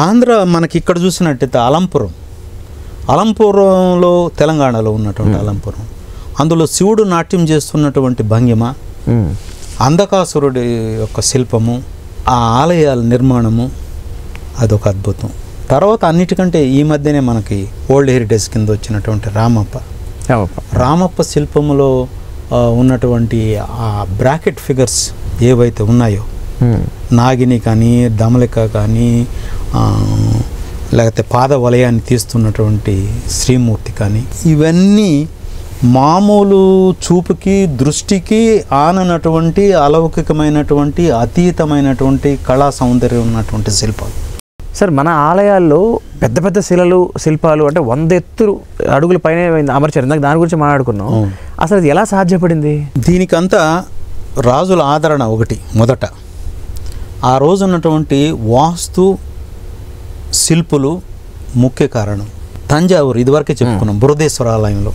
ఆంధ్ర మనకి ఇక్కడ చూసినట్టయితే అలంపురంలో తెలంగాణలో ఉన్నటువంటి అలంపురం, అందులో శివుడు నాట్యం చేస్తున్నటువంటి భంగిమ, అంధకాసురుడి యొక్క శిల్పము, ఆ ఆలయాల నిర్మాణము అదొక అద్భుతం. తర్వాత అన్నిటికంటే ఈ మధ్యనే మనకి వరల్డ్ హెరిటేజ్ కింద వచ్చినటువంటి రామప్ప శిల్పములో ఉన్నటువంటి ఆ బ్రాకెట్ ఫిగర్స్ ఏవైతే ఉన్నాయో, నాగిని కానీ, దమలిక కానీ, లేకపోతే పాద వలయాన్ని తీస్తున్నటువంటి శ్రీమూర్తి కానీ, ఇవన్నీ మామూలు చూపుకి, దృష్టికి ఆననటువంటి అలౌకికమైనటువంటి అతీతమైనటువంటి కళా సౌందర్యం ఉన్నటువంటి శిల్పాలు. సార్, మన ఆలయాల్లో పెద్ద పెద్ద శిల్పాలు అంటే 100 అడుగుల పైన అమర్చారు. ఇందాక దాని గురించి మాట్లాడుకున్నాం. అసలు అది ఎలా సాధ్యపడింది? దీనికంతా రాజుల ఆదరణ ఒకటి మొదట. ఆ రోజు ఉన్నటువంటి వాస్తు శిల్పులు ముఖ్య కారణం. తంజావూరు ఇదివరకే చెప్పుకున్నాం, బృహదీశ్వర ఆలయంలో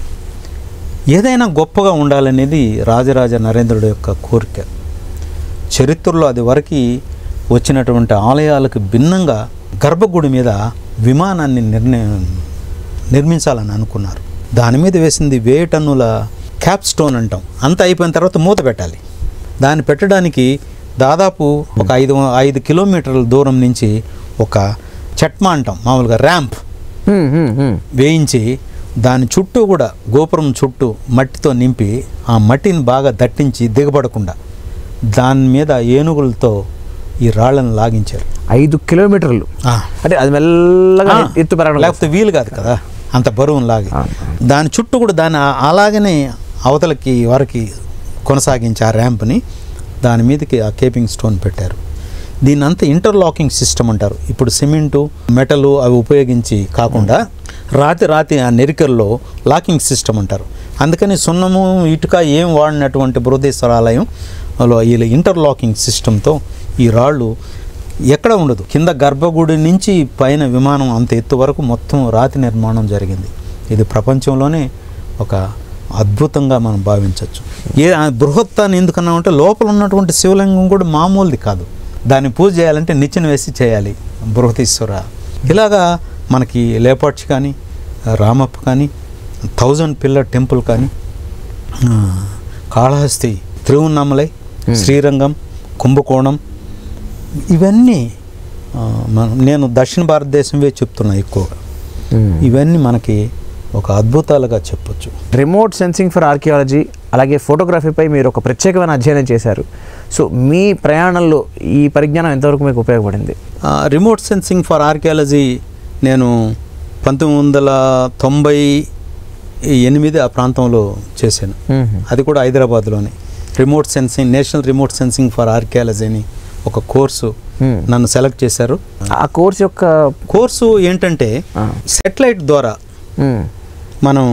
ఏదైనా గొప్పగా ఉండాలనేది రాజరాజ నరేంద్రుడి యొక్క కోరిక. చరిత్రలో అది వరకు వచ్చినటువంటి ఆలయాలకు భిన్నంగా గర్భగుడి మీద విమానాన్ని నిర్మించాలని అనుకున్నారు. దాని మీద వేసింది 1000 టన్నుల క్యాప్ స్టోన్ అంటాం. అంత అయిపోయిన తర్వాత మూత పెట్టాలి. దాన్ని పెట్టడానికి దాదాపు ఒక 5 కిలోమీటర్ల దూరం నుంచి ఒక చెట్మా అంటాం మామూలుగా ర్యాంప్ వేయించి దాని చుట్టూ కూడా గోపురం చుట్టూ మట్టితో నింపి ఆ మట్టిని బాగా దట్టించి దిగబడకుండా దాని మీద ఏనుగులతో ఈ రాళ్లను లాగించారు. 5 కిలోమీటర్లు అంటే అది మెల్లగా ఎత్తు పెరగడం, లేకపోతే వీలు కాదు కదా అంత బరువును లాగి. దాని చుట్టూ కూడా దాన్ని అలాగనే అవతలకి వరకు కొనసాగించి ఆ ర్యాంప్ని దాని మీదకి ఆ కేపింగ్ స్టోన్ పెట్టారు. దీన్ని అంతా ఇంటర్లాకింగ్ సిస్టమ్ అంటారు. ఇప్పుడు సిమెంటు మెటలు అవి ఉపయోగించి కాకుండా రాతి ఆ నెరికల్లో లాకింగ్ సిస్టమ్ అంటారు. అందుకని సున్నము ఇటుక ఏం వాడినటువంటి బృహదేశ్వర ఆలయంలో ఈ ఇంటర్లాకింగ్ సిస్టంతో ఈ రాళ్ళు ఎక్కడ ఉండదు. కింద గర్భగుడి నుంచి పైన విమానం అంత ఎత్తు వరకు మొత్తం రాతి నిర్మాణం జరిగింది. ఇది ప్రపంచంలోనే ఒక అద్భుతంగా మనం భావించవచ్చు. బృహత్తాన్ని ఎందుకన్నామంటే లోపల ఉన్నటువంటి శివలింగం కూడా మామూలుది కాదు. దాన్ని పూజ చేయాలంటే నిచ్చెన వేసి చేయాలి బృహదీశ్వర. ఇలాగా మనకి లేపాక్షి కానీ రామప్ప కానీ 1000 పిల్లర్ టెంపుల్ కానీ కాళహస్తి, తిరువన్నామలై, శ్రీరంగం, కుంభకోణం ఇవన్నీ నేను దక్షిణ భారతదేశంవే చెప్తున్నా ఎక్కువగా. ఇవన్నీ మనకి ఒక అద్భుతాలుగా చెప్పొచ్చు. రిమోట్ సెన్సింగ్ ఫర్ ఆర్కియాలజీ అలాగే ఫోటోగ్రఫీపై మీరు ఒక ప్రత్యేకమైన అధ్యయనం చేశారు. సో మీ ప్రయాణంలో ఈ పరిజ్ఞానం ఎంతవరకు మీకు ఉపయోగపడింది? రిమోట్ సెన్సింగ్ ఫర్ ఆర్కియాలజీ నేను 1998 ఆ ప్రాంతంలో చేశాను. అది కూడా హైదరాబాద్లోనే. Remote sensing, national remote sensing for archaeology అని ఒక కోర్సు నన్ను సెలెక్ట్ చేశారు. ఆ కోర్సు ఏంటంటే సెటిలైట్ ద్వారా మనం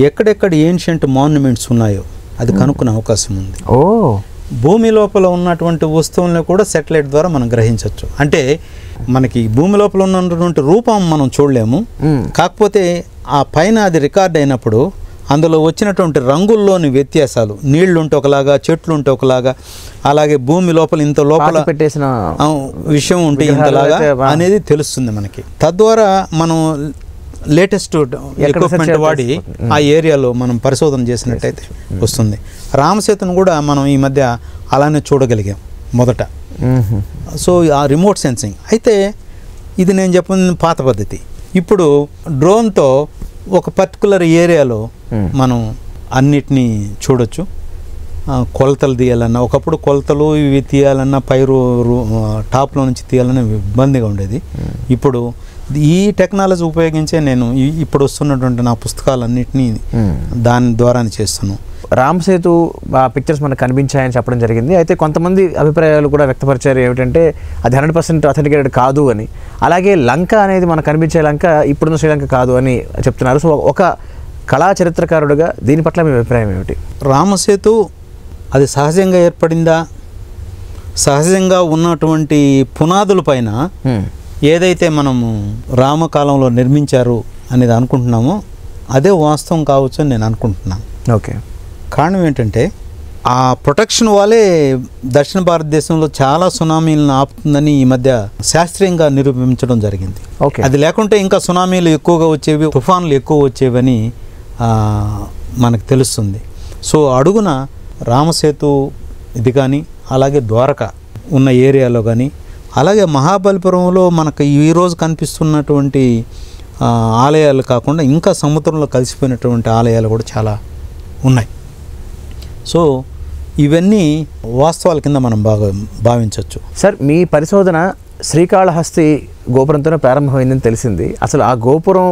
ఎక్కడెక్కడ ఏన్షియంట్ మాన్యుమెంట్స్ ఉన్నాయో అది కనుక్కునే అవకాశం ఉంది. భూమి లోపల ఉన్నటువంటి వస్తువులను కూడా సెటిలైట్ ద్వారా మనం గ్రహించవచ్చు. అంటే మనకి భూమి లోపల ఉన్నటువంటి రూపం మనం చూడలేము, కాకపోతే ఆ పైన అది రికార్డ్ అయినప్పుడు అందులో వచ్చినటువంటి రంగుల్లోని వ్యత్యాసాలు, నీళ్లు ఉంటే ఒకలాగా, చెట్లు ఉంటే ఒకలాగా, అలాగే భూమి లోపల ఇంత లోపల పెట్టేసిన విషయం ఉంటే ఇంతలాగా అనేది తెలుస్తుంది మనకి. తద్వారా మనం లేటెస్ట్ ఎక్విప్మెంట్ వాడి ఆ ఏరియాలో మనం పరిశోధన చేసినట్టయితే వస్తుంది. రామసేతును కూడా మనం ఈ మధ్య అలానే చూడగలిగాం మొదట. సో ఆ రిమోట్ సెన్సింగ్ అయితే ఇది నేను చెప్పిన పాత పద్ధతి. ఇప్పుడు డ్రోన్తో ఒక పర్టికులర్ ఏరియాలో మనం అన్నిటినీ చూడొచ్చు. కొలతలు తీయాలన్నా, ఒకప్పుడు కొలతలు ఇవి తీయాలన్నా పైరు టాప్లో నుంచి తీయాలన్నా ఇబ్బందిగా ఉండేది. ఇప్పుడు ఈ టెక్నాలజీ ఉపయోగించే నేను ఇప్పుడు వస్తున్నటువంటి నా పుస్తకాలన్నింటినీ దాని ద్వారానే చేస్తున్నాను. రామ్ సేతు ఆ పిక్చర్స్ మనకు కనిపించాయని చెప్పడం జరిగింది. అయితే కొంతమంది అభిప్రాయాలు కూడా వ్యక్తపరిచారు ఏమిటంటే అది 100% అథెంటికేటెడ్ కాదు అని. అలాగే లంక అనేది మనకు కనిపించే లంక ఇప్పుడున్న శ్రీలంక కాదు అని చెప్తున్నారు. సో ఒక కళా చరిత్రకారుడుగా దీని పట్ల మీ అభిప్రాయం ఏమిటి? రామసేతు అది సహజంగా ఏర్పడిందా, సహజంగా ఉన్నటువంటి పునాదుల పైన ఏదైతే మనము రామకాలంలో నిర్మించారు అనేది అనుకుంటున్నామో అదే వాస్తవం కావచ్చు అని నేను అనుకుంటున్నాను. ఓకే. కారణం ఏంటంటే ఆ ప్రొటెక్షన్ వాళ్ళే దక్షిణ భారతదేశంలో చాలా సునామీలను ఆపుతుందని ఈ మధ్య శాస్త్రీయంగా నిరూపించడం జరిగింది. ఓకే. అది లేకుంటే ఇంకా సునామీలు ఎక్కువగా వచ్చేవి, తుఫాన్లు ఎక్కువ వచ్చేవని మనకు తెలుస్తుంది. సో అడుగున రామసేతు ఇది కానీ, అలాగే ద్వారక ఉన్న ఏరియాలో కానీ, అలాగే మహాబలిపురంలో మనకు ఈరోజు కనిపిస్తున్నటువంటి ఆలయాలు కాకుండా ఇంకా సముద్రంలో కలిసిపోయినటువంటి ఆలయాలు కూడా చాలా ఉన్నాయి. సో ఇవన్నీ వాస్తవాల కింద మనం బాగా భావించవచ్చు. సార్, మీ పరిశోధన శ్రీకాళహస్తి గోపురంతోనే ప్రారంభమైందని తెలిసింది. అసలు ఆ గోపురం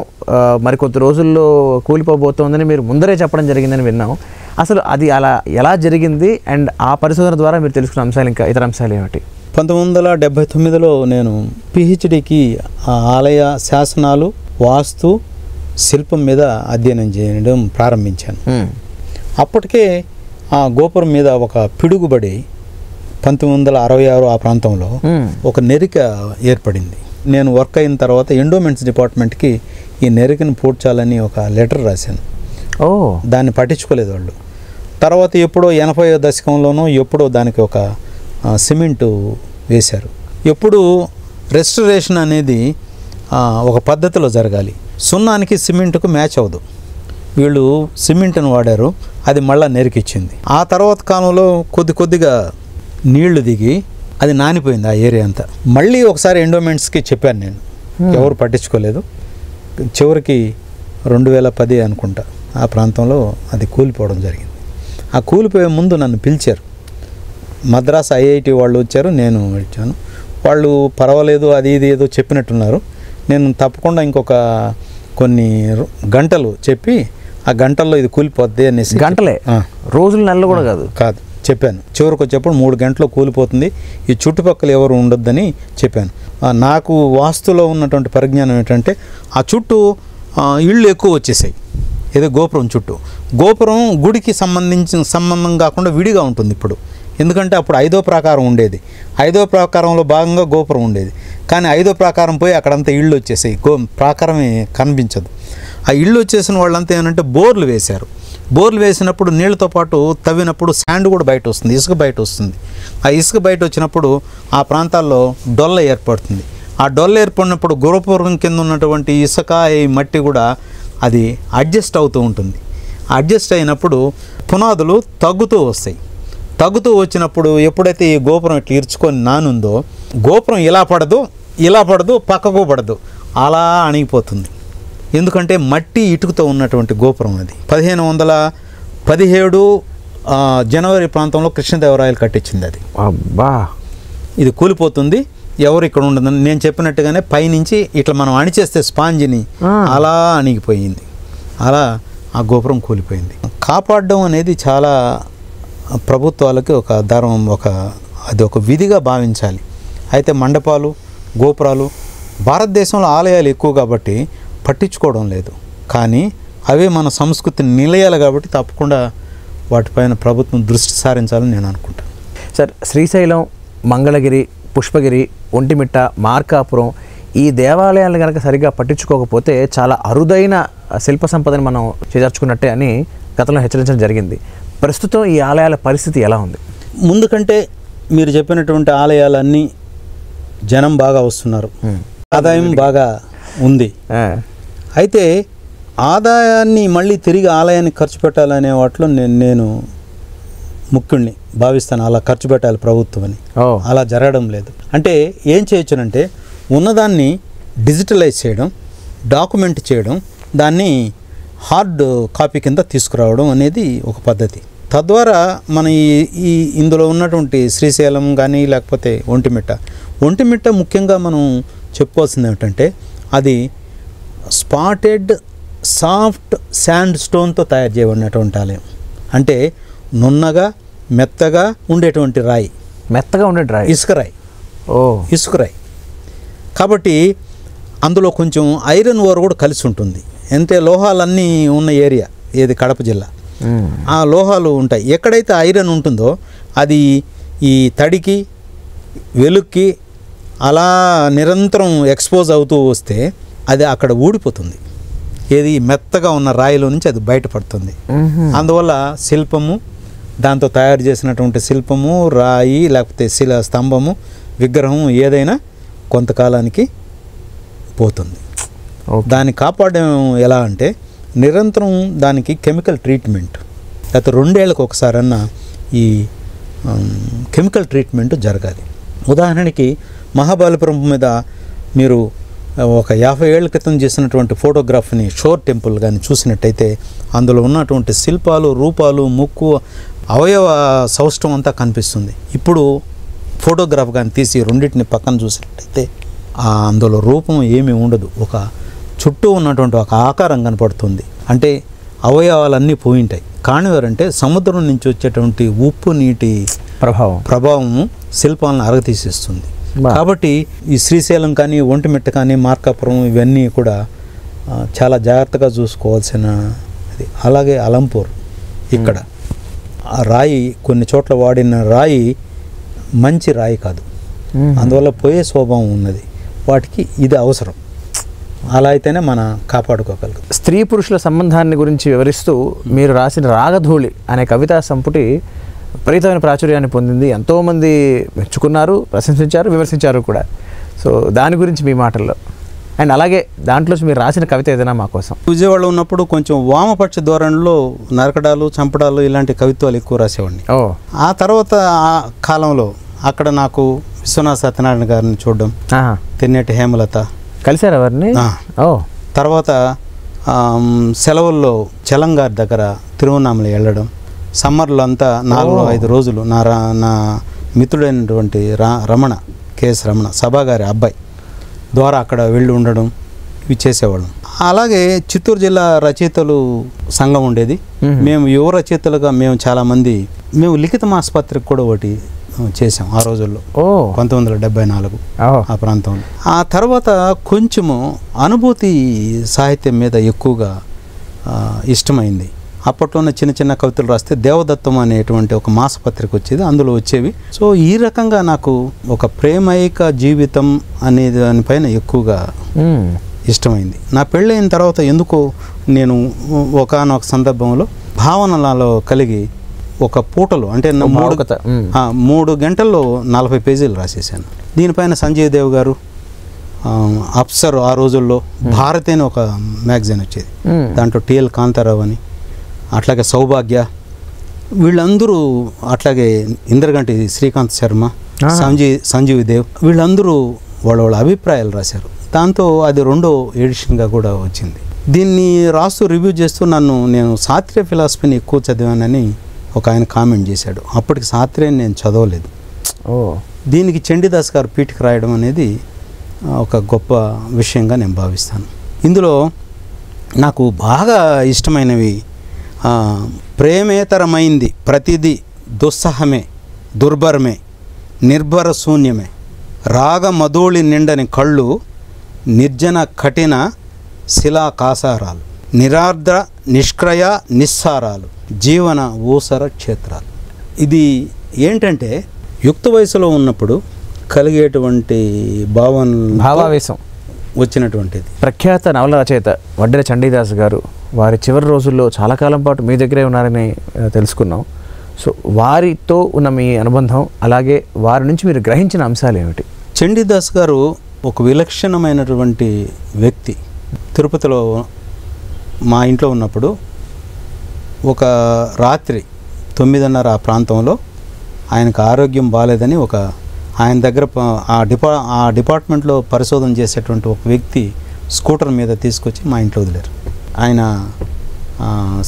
మరికొద్ది రోజుల్లో కూలిపోబోతోందని మీరు ముందరే చెప్పడం జరిగిందని విన్నాం. అసలు అది అలా ఎలా జరిగింది అండ్ ఆ పరిశోధన ద్వారా మీరు తెలుసుకున్న అంశాలు ఇంకా ఇతర అంశాలు ఏమిటి? 1979లో నేను పిహెచ్డికి ఆలయ శాసనాలు, వాస్తు, శిల్పం మీద అధ్యయనం చేయడం ప్రారంభించాను. అప్పటికే ఆ గోపురం మీద ఒక పిడుగుబడి 1966 ఆ ప్రాంతంలో ఒక నెరిక ఏర్పడింది. నేను వర్క్ అయిన తర్వాత ఎండోమెంట్స్ డిపార్ట్మెంట్కి ఈ నెరికను పూడ్చాలని ఒక లెటర్ రాశాను. దాన్ని పట్టించుకోలేదు వాళ్ళు. తర్వాత ఎప్పుడో 80వ దశకంలోనో ఎప్పుడో దానికి ఒక సిమెంటు వేశారు. ఎప్పుడు రెస్టరేషన్ అనేది ఒక పద్ధతిలో జరగాలి. సున్నానికి సిమెంటుకు మ్యాచ్ అవ్వదు. వీళ్ళు సిమెంట్ని వాడారు, అది మళ్ళీ నెరికిచ్చింది. ఆ తర్వాత కాలంలో కొద్దిగా నీళ్లు దిగి అది నానిపోయింది ఆ ఏరియా అంతా. మళ్ళీ ఒకసారి ఎండోమెంట్స్కి చెప్పాను నేను, ఎవరు పట్టించుకోలేదు. చివరికి 2010 అనుకుంటా ఆ ప్రాంతంలో అది కూలిపోవడం జరిగింది. ఆ కూలిపోయే ముందు నన్ను పిలిచారు. మద్రాస్ IIT వాళ్ళు వచ్చారు, నేను వచ్చాను. వాళ్ళు పర్వాలేదు అది ఇది ఏదో చెప్పినట్టున్నారు. నేను తప్పకుండా ఇంకొక కొన్ని గంటలు చెప్పి ఆ గంటల్లో ఇది కూలిపోద్ది అనేసి. గంటలే, రోజులు నెలలు కూడా కాదు చెప్పాను. చివరికి వచ్చేప్పుడు 3 గంటల్లో కూలిపోతుంది, ఈ చుట్టుపక్కల ఎవరు ఉండొద్దని చెప్పాను. నాకు వాస్తులో ఉన్నటువంటి పరిజ్ఞానం ఏంటంటే ఆ చుట్టూ ఇళ్ళు ఎక్కువ వచ్చేసాయి. ఏదో గోపురం చుట్టూ, గోపురం గుడికి సంబంధం కాకుండా విడిగా ఉంటుంది ఇప్పుడు. ఎందుకంటే అప్పుడు 5వ ప్రాకారం ఉండేది, 5వ ప్రాకారంలో భాగంగా గోపురం ఉండేది. కానీ 5వ ప్రాకారం పోయి అక్కడంతా ఇళ్ళు వచ్చేసాయి, ప్రాకారమే కనిపించదు. ఆ ఇళ్ళు వచ్చేసిన వాళ్ళంతా ఏమంటే బోర్లు వేశారు. బోర్లు వేసినప్పుడు నీళ్ళతో పాటు తవ్వినప్పుడు శాండ్ కూడా బయట వస్తుంది, ఇసుక బయట వస్తుంది. ఆ ఇసుక బయట వచ్చినప్పుడు ఆ ప్రాంతాల్లో డొల్ల ఏర్పడుతుంది. ఆ డొల్ల ఏర్పడినప్పుడు గోపురం కింద ఉన్నటువంటి ఇసుక ఈ మట్టి కూడా అది అడ్జస్ట్ అవుతూ ఉంటుంది. అడ్జస్ట్ అయినప్పుడు పునాదులు తగ్గుతూ వస్తాయి. తగ్గుతూ వచ్చినప్పుడు ఎప్పుడైతే ఈ గోపురం ఇట్లా ఇరుచుకొని నానుందో, గోపురం ఇలా పడదు పక్కకు పడదు, అలా అణిగిపోతుంది. ఎందుకంటే మట్టి ఇటుకతో ఉన్నటువంటి గోపురం అది. 1517 జనవరి ప్రాంతంలో కృష్ణదేవరాయలు కట్టించింది అది. అబ్బా, ఇది కూలిపోతుంది, ఎవరు ఇక్కడ ఉండదని. నేను చెప్పినట్టుగానే పైనుంచి ఇట్లా మనం అణిచేస్తే స్పాంజిని అలా అణిగిపోయింది. అలా ఆ గోపురం కూలిపోయింది. కాపాడడం అనేది చాలా ప్రభుత్వాలకి ఒక ధర్మం, అది ఒక విధిగా భావించాలి. అయితే మండపాలు, గోపురాలు భారతదేశంలో ఆలయాలు ఎక్కువ కాబట్టి పట్టించుకోవడం లేదు. కానీ అవే మన సంస్కృతి నిలయాలి కాబట్టి తప్పకుండా వాటిపైన ప్రభుత్వం దృష్టి సారించాలని నేను అనుకుంటాను. సార్, శ్రీశైలం, మంగళగిరి, పుష్పగిరి, ఒంటిమిట్ట, మార్కాపురం ఈ దేవాలయాలను కనుక సరిగ్గా పట్టించుకోకపోతే చాలా అరుదైన శిల్ప సంపదని మనం చేజార్చుకున్నట్టే అని గతంలో హెచ్చరించడం జరిగింది. ప్రస్తుతం ఈ ఆలయాల పరిస్థితి ఎలా ఉంది? ముందు కంటే మీరు చెప్పినటువంటి ఆలయాలన్నీ జనం బాగా వస్తున్నారు, ఆదాయం బాగా ఉంది. అయితే ఆదాయాన్ని మళ్ళీ తిరిగి ఆలయాన్ని ఖర్చు పెట్టాలనే వాటిలో నేను ముఖ్యుడిని భావిస్తాను. అలా ఖర్చు పెట్టాలి ప్రభుత్వం అని. అలా జరగడం లేదు. అంటే ఏం చేయొచ్చునంటే ఉన్నదాన్ని డిజిటలైజ్ చేయడం, డాక్యుమెంట్ చేయడం, దాన్ని హార్డ్ కాపీ కింద తీసుకురావడం అనేది ఒక పద్ధతి. తద్వారా మన ఈ ఇందులో ఉన్నటువంటి శ్రీశైలం కానీ లేకపోతే ఒంటిమిట్ట ముఖ్యంగా మనం చెప్పుకోవాల్సింది ఏమిటంటే అది స్పాటెడ్ సాఫ్ట్ శాండ్ స్టోన్తో తయారు చేయబడినటువంటి ఆలయం. అంటే నున్నగా మెత్తగా ఉండేటువంటి రాయి, మెత్తగా ఉండే రాయి, ఇసుక రాయి. కాబట్టి అందులో కొంచెం ఐరన్ ఓర్ కూడా కలిసి ఉంటుంది. అంటే లోహాలన్నీ ఉన్న ఏరియా ఏది కడప జిల్లా, ఆ లోహాలు ఉంటాయి. ఎక్కడైతే ఐరన్ ఉంటుందో అది ఈ తడికి వెలుక్కి అలా నిరంతరం ఎక్స్పోజ్ అవుతూ వస్తే అది అక్కడ ఊడిపోతుంది. ఏది మెత్తగా ఉన్న రాయిలో నుంచి అది బయటపడుతుంది. అందువల్ల శిల్పము, దాంతో తయారు చేసినటువంటి శిల్పము, రాయి లేకపోతే స్తంభము, విగ్రహం ఏదైనా కొంతకాలానికి పోతుంది. దాన్ని కాపాడడం ఎలా అంటే నిరంతరం దానికి కెమికల్ ట్రీట్మెంట్, లేకపోతే 2 ఏళ్ళకు ఒకసారన్నా ఈ కెమికల్ ట్రీట్మెంట్ జరగాలి. ఉదాహరణకి మహాబలిపురం మీద మీరు ఒక 50 ఏళ్ల క్రితం చేసినటువంటి ఫోటోగ్రాఫ్ని షోర్ టెంపుల్ కానీ చూసినట్టయితే అందులో ఉన్నటువంటి శిల్పాలు, రూపాలు, ముక్కు, అవయవ సౌష్టం అంతా కనిపిస్తుంది. ఇప్పుడు ఫోటోగ్రాఫ్ కానీ తీసి రెండింటిని పక్కన చూసినట్టయితే అందులో రూపం ఏమీ ఉండదు. ఒక చుట్టూ ఉన్నటువంటి ఒక ఆకారం కనపడుతుంది. అంటే అవయవాలన్నీ పోయింటాయి. కానివారంటే సముద్రం నుంచి వచ్చేటువంటి ఉప్పు నీటి ప్రభావము శిల్పాలను అరగతీసేస్తుంది. కాబట్టి ఈ శ్రీశైలం కానీ, ఒంటిమిట్ట కానీ, మార్కాపురం ఇవన్నీ కూడా చాలా జాగ్రత్తగా చూసుకోవాల్సిన ఇది. అలాగే అలంపూర్, ఇక్కడ ఆ రాయి కొన్ని చోట్ల వాడిన రాయి మంచి రాయి కాదు, అందువల్ల పోయే స్వభావం ఉన్నది. వాటికి ఇది అవసరం. అలా అయితేనే మనం కాపాడుకోగలం. స్త్రీ పురుషుల సంబంధాన్ని గురించి వివరిస్తూ మీరు రాసిన రాగధూళి అనే కవితా సంపుటి విపరీతమైన ప్రాచుర్యాన్ని పొందింది. ఎంతోమంది మెచ్చుకున్నారు, ప్రశంసించారు, విమర్శించారు కూడా. సో దాని గురించి మీ మాటల్లో, అండ్ అలాగే దాంట్లో మీరు రాసిన కవిత ఏదైనా మా కోసం. విజయవాడలో ఉన్నప్పుడు కొంచెం వామపక్ష ధోరణిలో నరకడాలు, చంపడాలు ఇలాంటి కవిత్వాలు ఎక్కువ రాసేవాడిని. ఆ తర్వాత ఆ కాలంలో అక్కడ నాకు విశ్వనాథ సత్యనారాయణ గారిని చూడడం, తెన్నేటి హేమలత కలిశారు ఎవరిని. తర్వాత సెలవుల్లో చలంగారి దగ్గర తిరువన్నామల వెళ్ళడం, సమ్మర్లో అంతా 4-5 రోజులు నా మిత్రుడైనటువంటి రమణ, కేఎస్ రమణ, సభా గారి అబ్బాయి ద్వారా అక్కడ వెళ్ళి ఉండడం, ఇవి చేసేవాళ్ళం. అలాగే చిత్తూరు జిల్లా రచయితలు సంఘం ఉండేది. మేము యువ రచయితలుగా మేము లిఖిత మాసపత్రిక కూడా ఒకటి చేసాం ఆ రోజుల్లో, 1974 ఆ ప్రాంతంలో. ఆ తర్వాత కొంచెము అనుభూతి సాహిత్యం మీద ఎక్కువగా ఇష్టమైంది. అప్పట్లోనే చిన్న చిన్న కవితలు రాస్తే దేవదత్తం అనేటువంటి ఒక మాసపత్రిక వచ్చేది, అందులో వచ్చేవి. సో ఈ రకంగా నాకు ఒక ప్రేమైక జీవితం అనే దానిపైన ఎక్కువగా ఇష్టమైంది. నా పెళ్ళైన తర్వాత ఎందుకో నేను ఒకానొక సందర్భంలో భావనలలో కలిగి ఒక పూటలో అంటే 3 గంటల్లో 40 పేజీలు రాసేసాను. దీనిపైన సంజయ్ దేవ్ గారు, అప్సర్, ఆ రోజుల్లో భారతి అని ఒక మ్యాగజైన్ వచ్చేది, దాంట్లో టిఎల్ కాంతారావు అని, అట్లాగే సౌభాగ్య, వీళ్ళందరూ, అట్లాగే ఇంద్రగంటి శ్రీకాంత్ శర్మ, సంజీవ్ దేవ్, వీళ్ళందరూ వాళ్ళ అభిప్రాయాలు రాశారు. దాంతో అది 2వ ఎడిషన్గా కూడా వచ్చింది. దీన్ని రాస్తూ రివ్యూ చేస్తూ నేను సాత్రేయ ఫిలాసఫీని ఎక్కువ చదివానని ఒక ఆయన కామెంట్ చేశాడు. అప్పటికి సాత్రేయని నేను చదవలేదు. దీనికి చండీదాస్ గారు పీఠిక రాయడం అనేది ఒక గొప్ప విషయంగా నేను భావిస్తాను. ఇందులో నాకు బాగా ఇష్టమైనవి ప్రేమేతరమైంది ప్రతిదీ దుస్సహమే దుర్భరమే నిర్భర శూన్యమే, రాగమధూళి నిండని కళ్ళు నిర్జన కఠిన శిలాకాసారాలు, నిరార్ద్ర నిష్క్రయ నిస్సారాలు, జీవన ఊసర క్షేత్రాలు. ఇది ఏంటంటే యుక్త వయసులో ఉన్నప్పుడు కలిగేటువంటి భావావేశం వచ్చినటువంటిది. ప్రఖ్యాత నవల రచయిత వడ్డెర చండీదాస్ గారు వారి చివరి రోజుల్లో చాలా కాలం పాటు మీ దగ్గరే ఉన్నారని తెలుసుకున్నాం. సో వారితో ఉన్న మీ అనుబంధం, అలాగే వారి నుంచి మీరు గ్రహించిన అంశాలు ఏమిటి? చండీదాస్ గారు ఒక విలక్షణమైనటువంటి వ్యక్తి. తిరుపతిలో మా ఇంట్లో ఉన్నప్పుడు ఒక రాత్రి 9:30 ఆ ప్రాంతంలో ఆయనకు ఆరోగ్యం బాగాలేదని ఆయన దగ్గర ఆ డిపార్ట్మెంట్లో పరిశోధన చేసేటువంటి ఒక వ్యక్తి స్కూటర్ మీద తీసుకొచ్చి మా ఇంట్లో వదిలేరు. ఆయన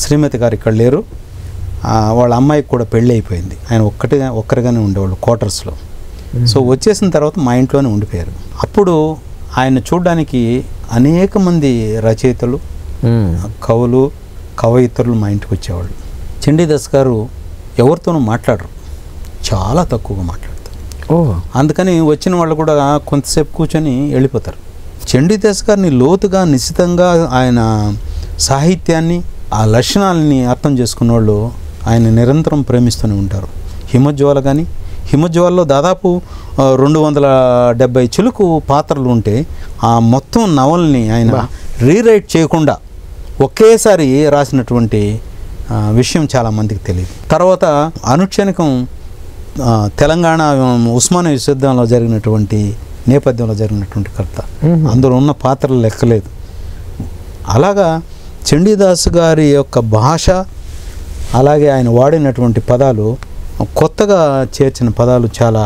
శ్రీమతి గారు ఇక్కడ లేరు, వాళ్ళ అమ్మాయికి కూడా పెళ్ళి అయిపోయింది. ఆయన ఒక్కరిగానే ఉండేవాళ్ళు క్వార్టర్స్లో. సో వచ్చేసిన తర్వాత మా ఇంట్లోనే ఉండిపోయారు. అప్పుడు ఆయన చూడడానికి అనేక మంది రచయితలు, కవులు, కవయిత్రులు మా ఇంటికి వచ్చేవాళ్ళు. చండీదాస్ గారు ఎవరితోనూ మాట్లాడరు, చాలా తక్కువగా మాట్లాడతారు. అందుకని వచ్చిన వాళ్ళు కూడా కొంతసేపు కూర్చొని వెళ్ళిపోతారు. చండీదాస్ గారిని లోతుగా నిశ్చితంగా ఆయన సాహిత్యాన్ని, ఆ లక్షణాలని అర్థం చేసుకున్న వాళ్ళు ఆయన నిరంతరం ప్రేమిస్తూనే ఉంటారు. హిమజ్వాలలో దాదాపు 270 చిలుకు పాత్రలు ఉంటే ఆ మొత్తం నవల్ని ఆయన రీరైట్ చేయకుండా ఒకేసారి రాసినటువంటి విషయం చాలామందికి తెలియదు. తర్వాత అనుక్షణికం తెలంగాణ ఉస్మానియా విశ్వవిద్యాలయంలో జరిగినటువంటి నేపథ్యంలో జరిగినటువంటి కర్త, అందులో ఉన్న పాత్రలు లెక్కలేదు. అలాగా చండీదాస్ గారి యొక్క భాష, అలాగే ఆయన వాడినటువంటి పదాలు, కొత్తగా చేర్చిన పదాలు చాలా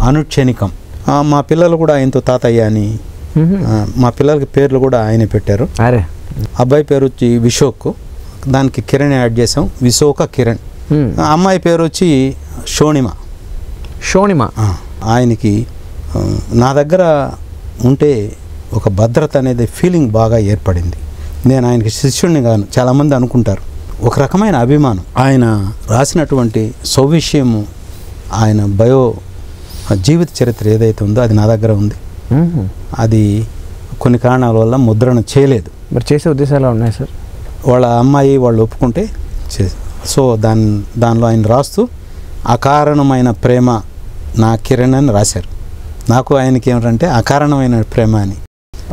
అనుక్షణికం. మా పిల్లలు కూడా ఆయనతో తాతయ్య అని, మా పిల్లలకి పేర్లు కూడా ఆయనే పెట్టారు. అబ్బాయి పేరు వచ్చి విశోక్, దానికి కిరణ్ యాడ్ చేసాం, విశోక కిరణ్. అమ్మాయి పేరు వచ్చి షోణిమ. ఆయనకి నా దగ్గర ఉంటే ఒక భద్రత అనేది ఫీలింగ్ బాగా ఏర్పడింది. నేను ఆయనకి శిష్యుడిని గాను చాలామంది అనుకుంటారు. ఒక రకమైన అభిమానం. ఆయన రాసినటువంటి సౌవిషయము, ఆయన జీవిత చరిత్ర ఏదైతే ఉందో అది నా దగ్గర ఉంది. అది కొన్ని కారణాల వల్ల ముద్రణ చేయలేదు. మరి చేసే ఉద్దేశాలు ఉన్నాయి సార్? వాళ్ళ అమ్మాయి వాళ్ళు ఒప్పుకుంటే సో దానిలో ఆయన రాస్తూ అకారణమైన ప్రేమ నా కిరణ్ అని రాశారు. నాకు ఆయనకి ఏమిటంటే అకారణమైన ప్రేమ అని,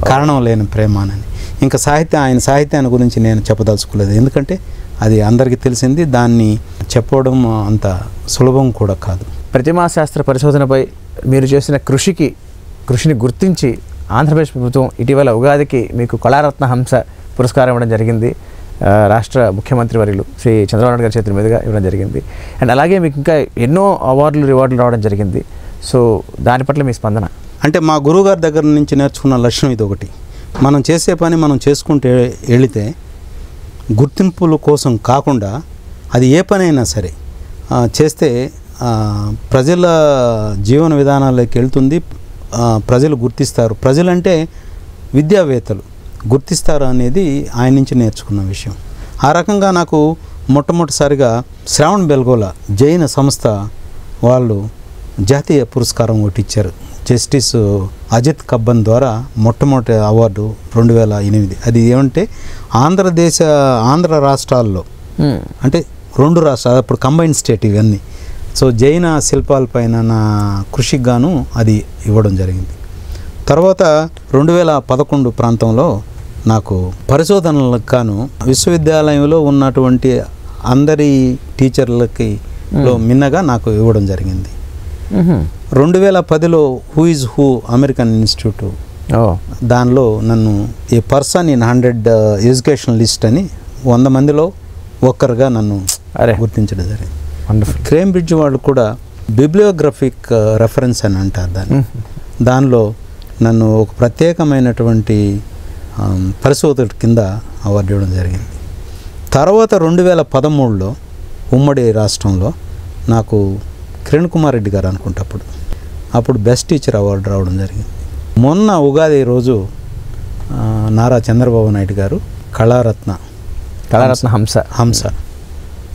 కారణం లేని ప్రేమ అని. ఇంకా ఆయన సాహిత్యాన్ని గురించి నేను చెప్పదలుచుకోలేదు, ఎందుకంటే అది అందరికీ తెలిసింది. దాన్ని చెప్పడం అంత సులభం కూడా కాదు. ప్రతిమాశాస్త్ర పరిశోధనపై మీరు చేసిన కృషిని గుర్తించి ఆంధ్రప్రదేశ్ ప్రభుత్వం ఇటీవల ఉగాదికి మీకు కళారత్న హంస పురస్కారం ఇవ్వడం జరిగింది. రాష్ట్ర ముఖ్యమంత్రి వర్యులు శ్రీ చంద్రబాబు నాయుడు గారి చేతుల మీదుగా ఇవ్వడం జరిగింది. అండ్ అలాగే మీకు ఇంకా ఎన్నో రివార్డులు రావడం జరిగింది. సో దాని పట్ల మీ స్పందన? అంటే మా గురువుగారి దగ్గర నుంచి నేర్చుకున్న లక్షణం ఇది ఒకటి. మనం చేసే పని మనం చేసుకుంటే వెళితే గుర్తింపుల కోసం కాకుండా అది ఏ పని అయినా సరే చేస్తే ప్రజల జీవన విధానాల్లోకి వెళ్తుంది. ప్రజలు గుర్తిస్తారు. ప్రజలంటే విద్యావేత్తలు గుర్తిస్తారు అనేది ఆయన నుంచి నేర్చుకున్న విషయం. ఆ రకంగా నాకు మొట్టమొదటిసారిగా శ్రావణ్ బెల్గోలా జైన సంస్థ వాళ్ళు జాతీయ పురస్కారం ఒకటి ఇచ్చారు. జస్టిస్ అజిత్ కబ్బన్ ద్వారా మొట్టమొదటి అవార్డు 2008. అది ఏమంటే ఆంధ్ర రాష్ట్రాల్లో అంటే 2 రాష్ట్రాలు అప్పుడు కంబైన్ స్టేట్ ఇవన్నీ. సో జైన శిల్పాలపైన నా కృషికి గాను అది ఇవ్వడం జరిగింది. తర్వాత 2011 ప్రాంతంలో నాకు పరిశోధనలకు గాను విశ్వవిద్యాలయంలో ఉన్నటువంటి అందరి టీచర్లకి మిన్నగా నాకు ఇవ్వడం జరిగింది. 2010లో who is who American institute దానిలో నన్ను ఈ పర్సన్ ఇన్ 100 ఎడ్యుకేషన్ లిస్ట్ అని 100 మందిలో ఒక్కరుగా నన్ను గుర్తించడం జరిగింది. కేంబ్రిడ్జ్ వాళ్ళు కూడా బిబ్లియోగ్రఫిక్ రెఫరెన్స్ అని అంటారు దాన్ని. దానిలో నన్ను ఒక ప్రత్యేకమైనటువంటి పరిశోధకుడి కింద అవార్డు ఇవ్వడం జరిగింది. తర్వాత 2013లో ఉమ్మడి రాష్ట్రంలో నాకు కిరణ్ కుమార్ రెడ్డి గారు అనుకుంటా అప్పుడు బెస్ట్ టీచర్ అవార్డు రావడం జరిగింది. మొన్న ఉగాది రోజు నారా చంద్రబాబు నాయుడు గారు కళారత్న హంస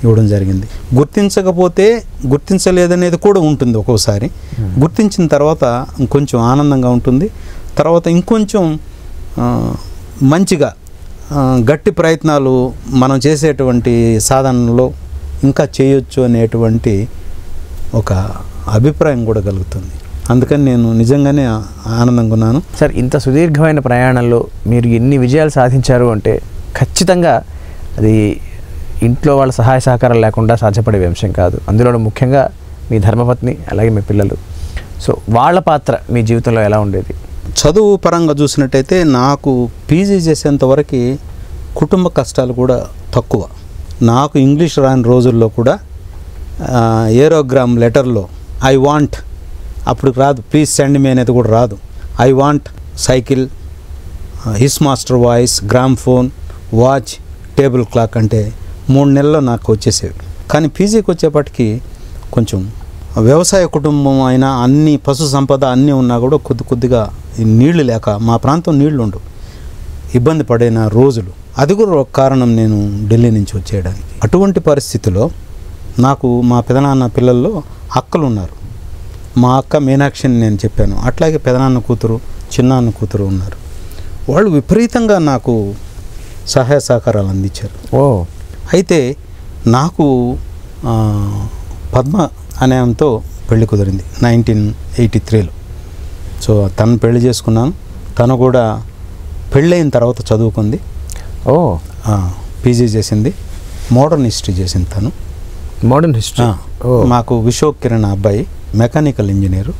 ఇవ్వడం జరిగింది. గుర్తించకపోతే గుర్తించలేదనేది కూడా ఉంటుంది. ఒక్కోసారి గుర్తించిన తర్వాత ఇంకొంచెం ఆనందంగా ఉంటుంది. తర్వాత ఇంకొంచెం మంచిగా గట్టి ప్రయత్నాలు మనం చేసేటువంటి సాధనలో ఇంకా చేయొచ్చు అనేటువంటి ఒక అభిప్రాయం కూడా కలుగుతుంది. అందుకని నేను నిజంగానే ఆనందంగా ఉన్నాను. సార్, ఇంత సుదీర్ఘమైన ప్రయాణంలో మీరు ఎన్ని విజయాలు సాధించారు అంటే ఖచ్చితంగా అది ఇంట్లో వాళ్ళ సహాయ సహకారాలు లేకుండా సాధ్యపడే అంశం కాదు. అందులో ముఖ్యంగా మీ ధర్మపత్ని అలాగే మీ పిల్లలు. సో వాళ్ళ పాత్ర మీ జీవితంలో ఎలా ఉండేది? చదువు పరంగా చూసినట్టయితే నాకు పీజీ చేసేంతవరకు కుటుంబ కష్టాలు కూడా తక్కువ. నాకు ఇంగ్లీష్ రాని రోజుల్లో కూడా ఏరోగ్రామ్ లెటర్లో ఐ వాంట్, అప్పుడు రాదు, ప్లీజ్ సెండ్ మీ అనేది కూడా రాదు. I want cycle, his master voice, gram phone, watch, table clock అంటే 3 నెలల్లో నాకు వచ్చేసేవి. కానీ పీజీకి వచ్చేప్పటికి కొంచెం వ్యవసాయ కుటుంబం అయినా అన్ని పశు సంపద అన్నీ ఉన్నా కూడా కొద్దిగా నీళ్లు లేక మా ప్రాంతం నీళ్లు ఉండవు, ఇబ్బంది పడిన రోజులు. అది కూడా ఒక కారణం నేను ఢిల్లీ నుంచి వచ్చేయడానికి. అటువంటి పరిస్థితిలో నాకు మా పెదనాన్న పిల్లల్లో అక్కలు ఉన్నారు. మా అక్క మీనాక్షిని నేను చెప్పాను, అట్లాగే పెదనాన్న కూతురు చిన్నాన్న కూతురు ఉన్నారు. వాళ్ళు విపరీతంగా నాకు సహాయ సహకారాలు అందించారు. అయితే నాకు పద్మ అనే ఆమెతో పెళ్లి కుదిరింది 1983లో. సో తను పెళ్లి చేసుకున్నాను. తను కూడా పెళ్ళైన తర్వాత చదువుకుంది, పీజీ చేసింది, మోడర్న్ హిస్టరీ చేసింది. తను మోడర్న్ హిస్టరీ. మాకు విశోక్ కిరణ్ అబ్బాయి మెకానికల్ ఇంజనీరు,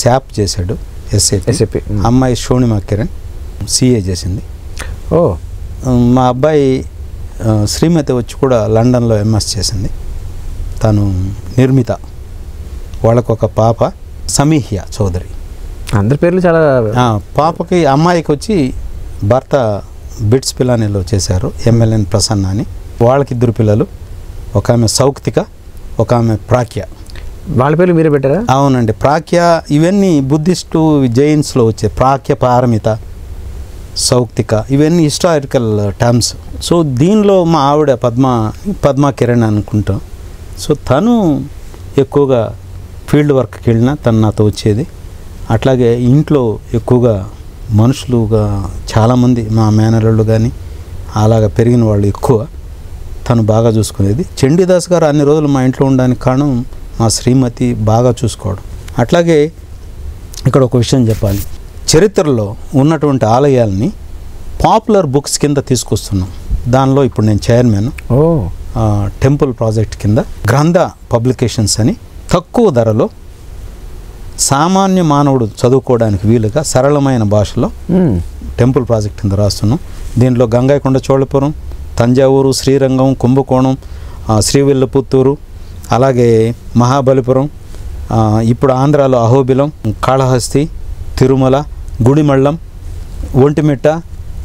శాప్ చేశాడు, ఎస్ఏపి. అమ్మాయి షోణిమా కిరణ్ సిఏ చేసింది. మా అబ్బాయి శ్రీమతి వచ్చి కూడా లండన్లో ఎంఎస్ చేసింది. తను నిర్మిత. వాళ్ళకొక పాప సమీహ్య చౌదరి. అందరి పేర్లు చాలా. పాపకి అమ్మాయికి వచ్చి భర్త బిట్స్ పిలానీలో చేశారు, ఎంఎల్ఎన్ ప్రసన్న అని. వాళ్ళకి 2 పిల్లలు, ఒక ఆమె సౌక్తిక, ఒక ఆమె ప్రాక్య. వాళ్ళ పేర్లు మీరే పెట్టారా? అవునండి. ప్రాక్య ఇవన్నీ బుద్ధిస్టు జైన్స్లో వచ్చే ప్రాక్య, పారమిత, సౌక్తిక ఇవన్నీ హిస్టారికల్ టర్మ్స్. సో దీనిలో మా ఆవిడ పద్మా కిరణ్ అనుకుంటాం. సో తను ఎక్కువగా ఫీల్డ్ వర్క్కి వెళ్ళినా తను నాతో వచ్చేది. అట్లాగే ఇంట్లో ఎక్కువగా మనుషులుగా చాలామంది మా మేనల్లుళ్ళు కానీ అలాగా పెరిగిన వాళ్ళు ఎక్కువ, తను బాగా చూసుకునేది. చండీదాస్ గారు అన్ని రోజులు మా ఇంట్లో ఉండడానికి కారణం మా శ్రీమతి బాగా చూసుకోవడం. అట్లాగే ఇక్కడ ఒక విషయం చెప్పాలి, చరిత్రలో ఉన్నటువంటి ఆలయాల్ని పాపులర్ బుక్స్ కింద తీసుకొస్తున్నాం. దానిలో ఇప్పుడు నేను చైర్మన్. టెంపుల్ ప్రాజెక్ట్ కింద గ్రంథ పబ్లికేషన్స్ అని తక్కువ ధరలో సామాన్య మానవుడు చదువుకోవడానికి వీలుగా సరళమైన భాషలో టెంపుల్ ప్రాజెక్ట్ కింద రాస్తున్నాం. దీంట్లో గంగైకొండ చోళపురం, తంజావూరు, శ్రీరంగం, కుంభకోణం, శ్రీవిల్లిపుత్తూరు, అలాగే మహాబలిపురం, ఇప్పుడు ఆంధ్రాలో అహోబిలం, కాళహస్తి, తిరుమల, గుడిమళ్ళం, ఒంటిమిట్ట,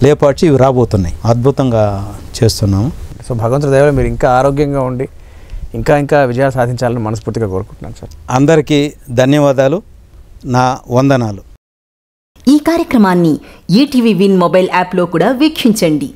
లేపాడ్చి ఇవి రాబోతున్నాయి. అద్భుతంగా చేస్తున్నాము. సో భగవంతుడి దయ వల్ల మీరు ఇంకా ఆరోగ్యంగా ఉండి ఇంకా ఇంకా విజయాలు సాధించాలని మనస్ఫూర్తిగా కోరుకుంటున్నాను సార్. అందరికీ ధన్యవాదాలు, నా వందనాలు. ఈ కార్యక్రమాన్ని ఈటీవీ విన్ మొబైల్ యాప్లో కూడా వీక్షించండి.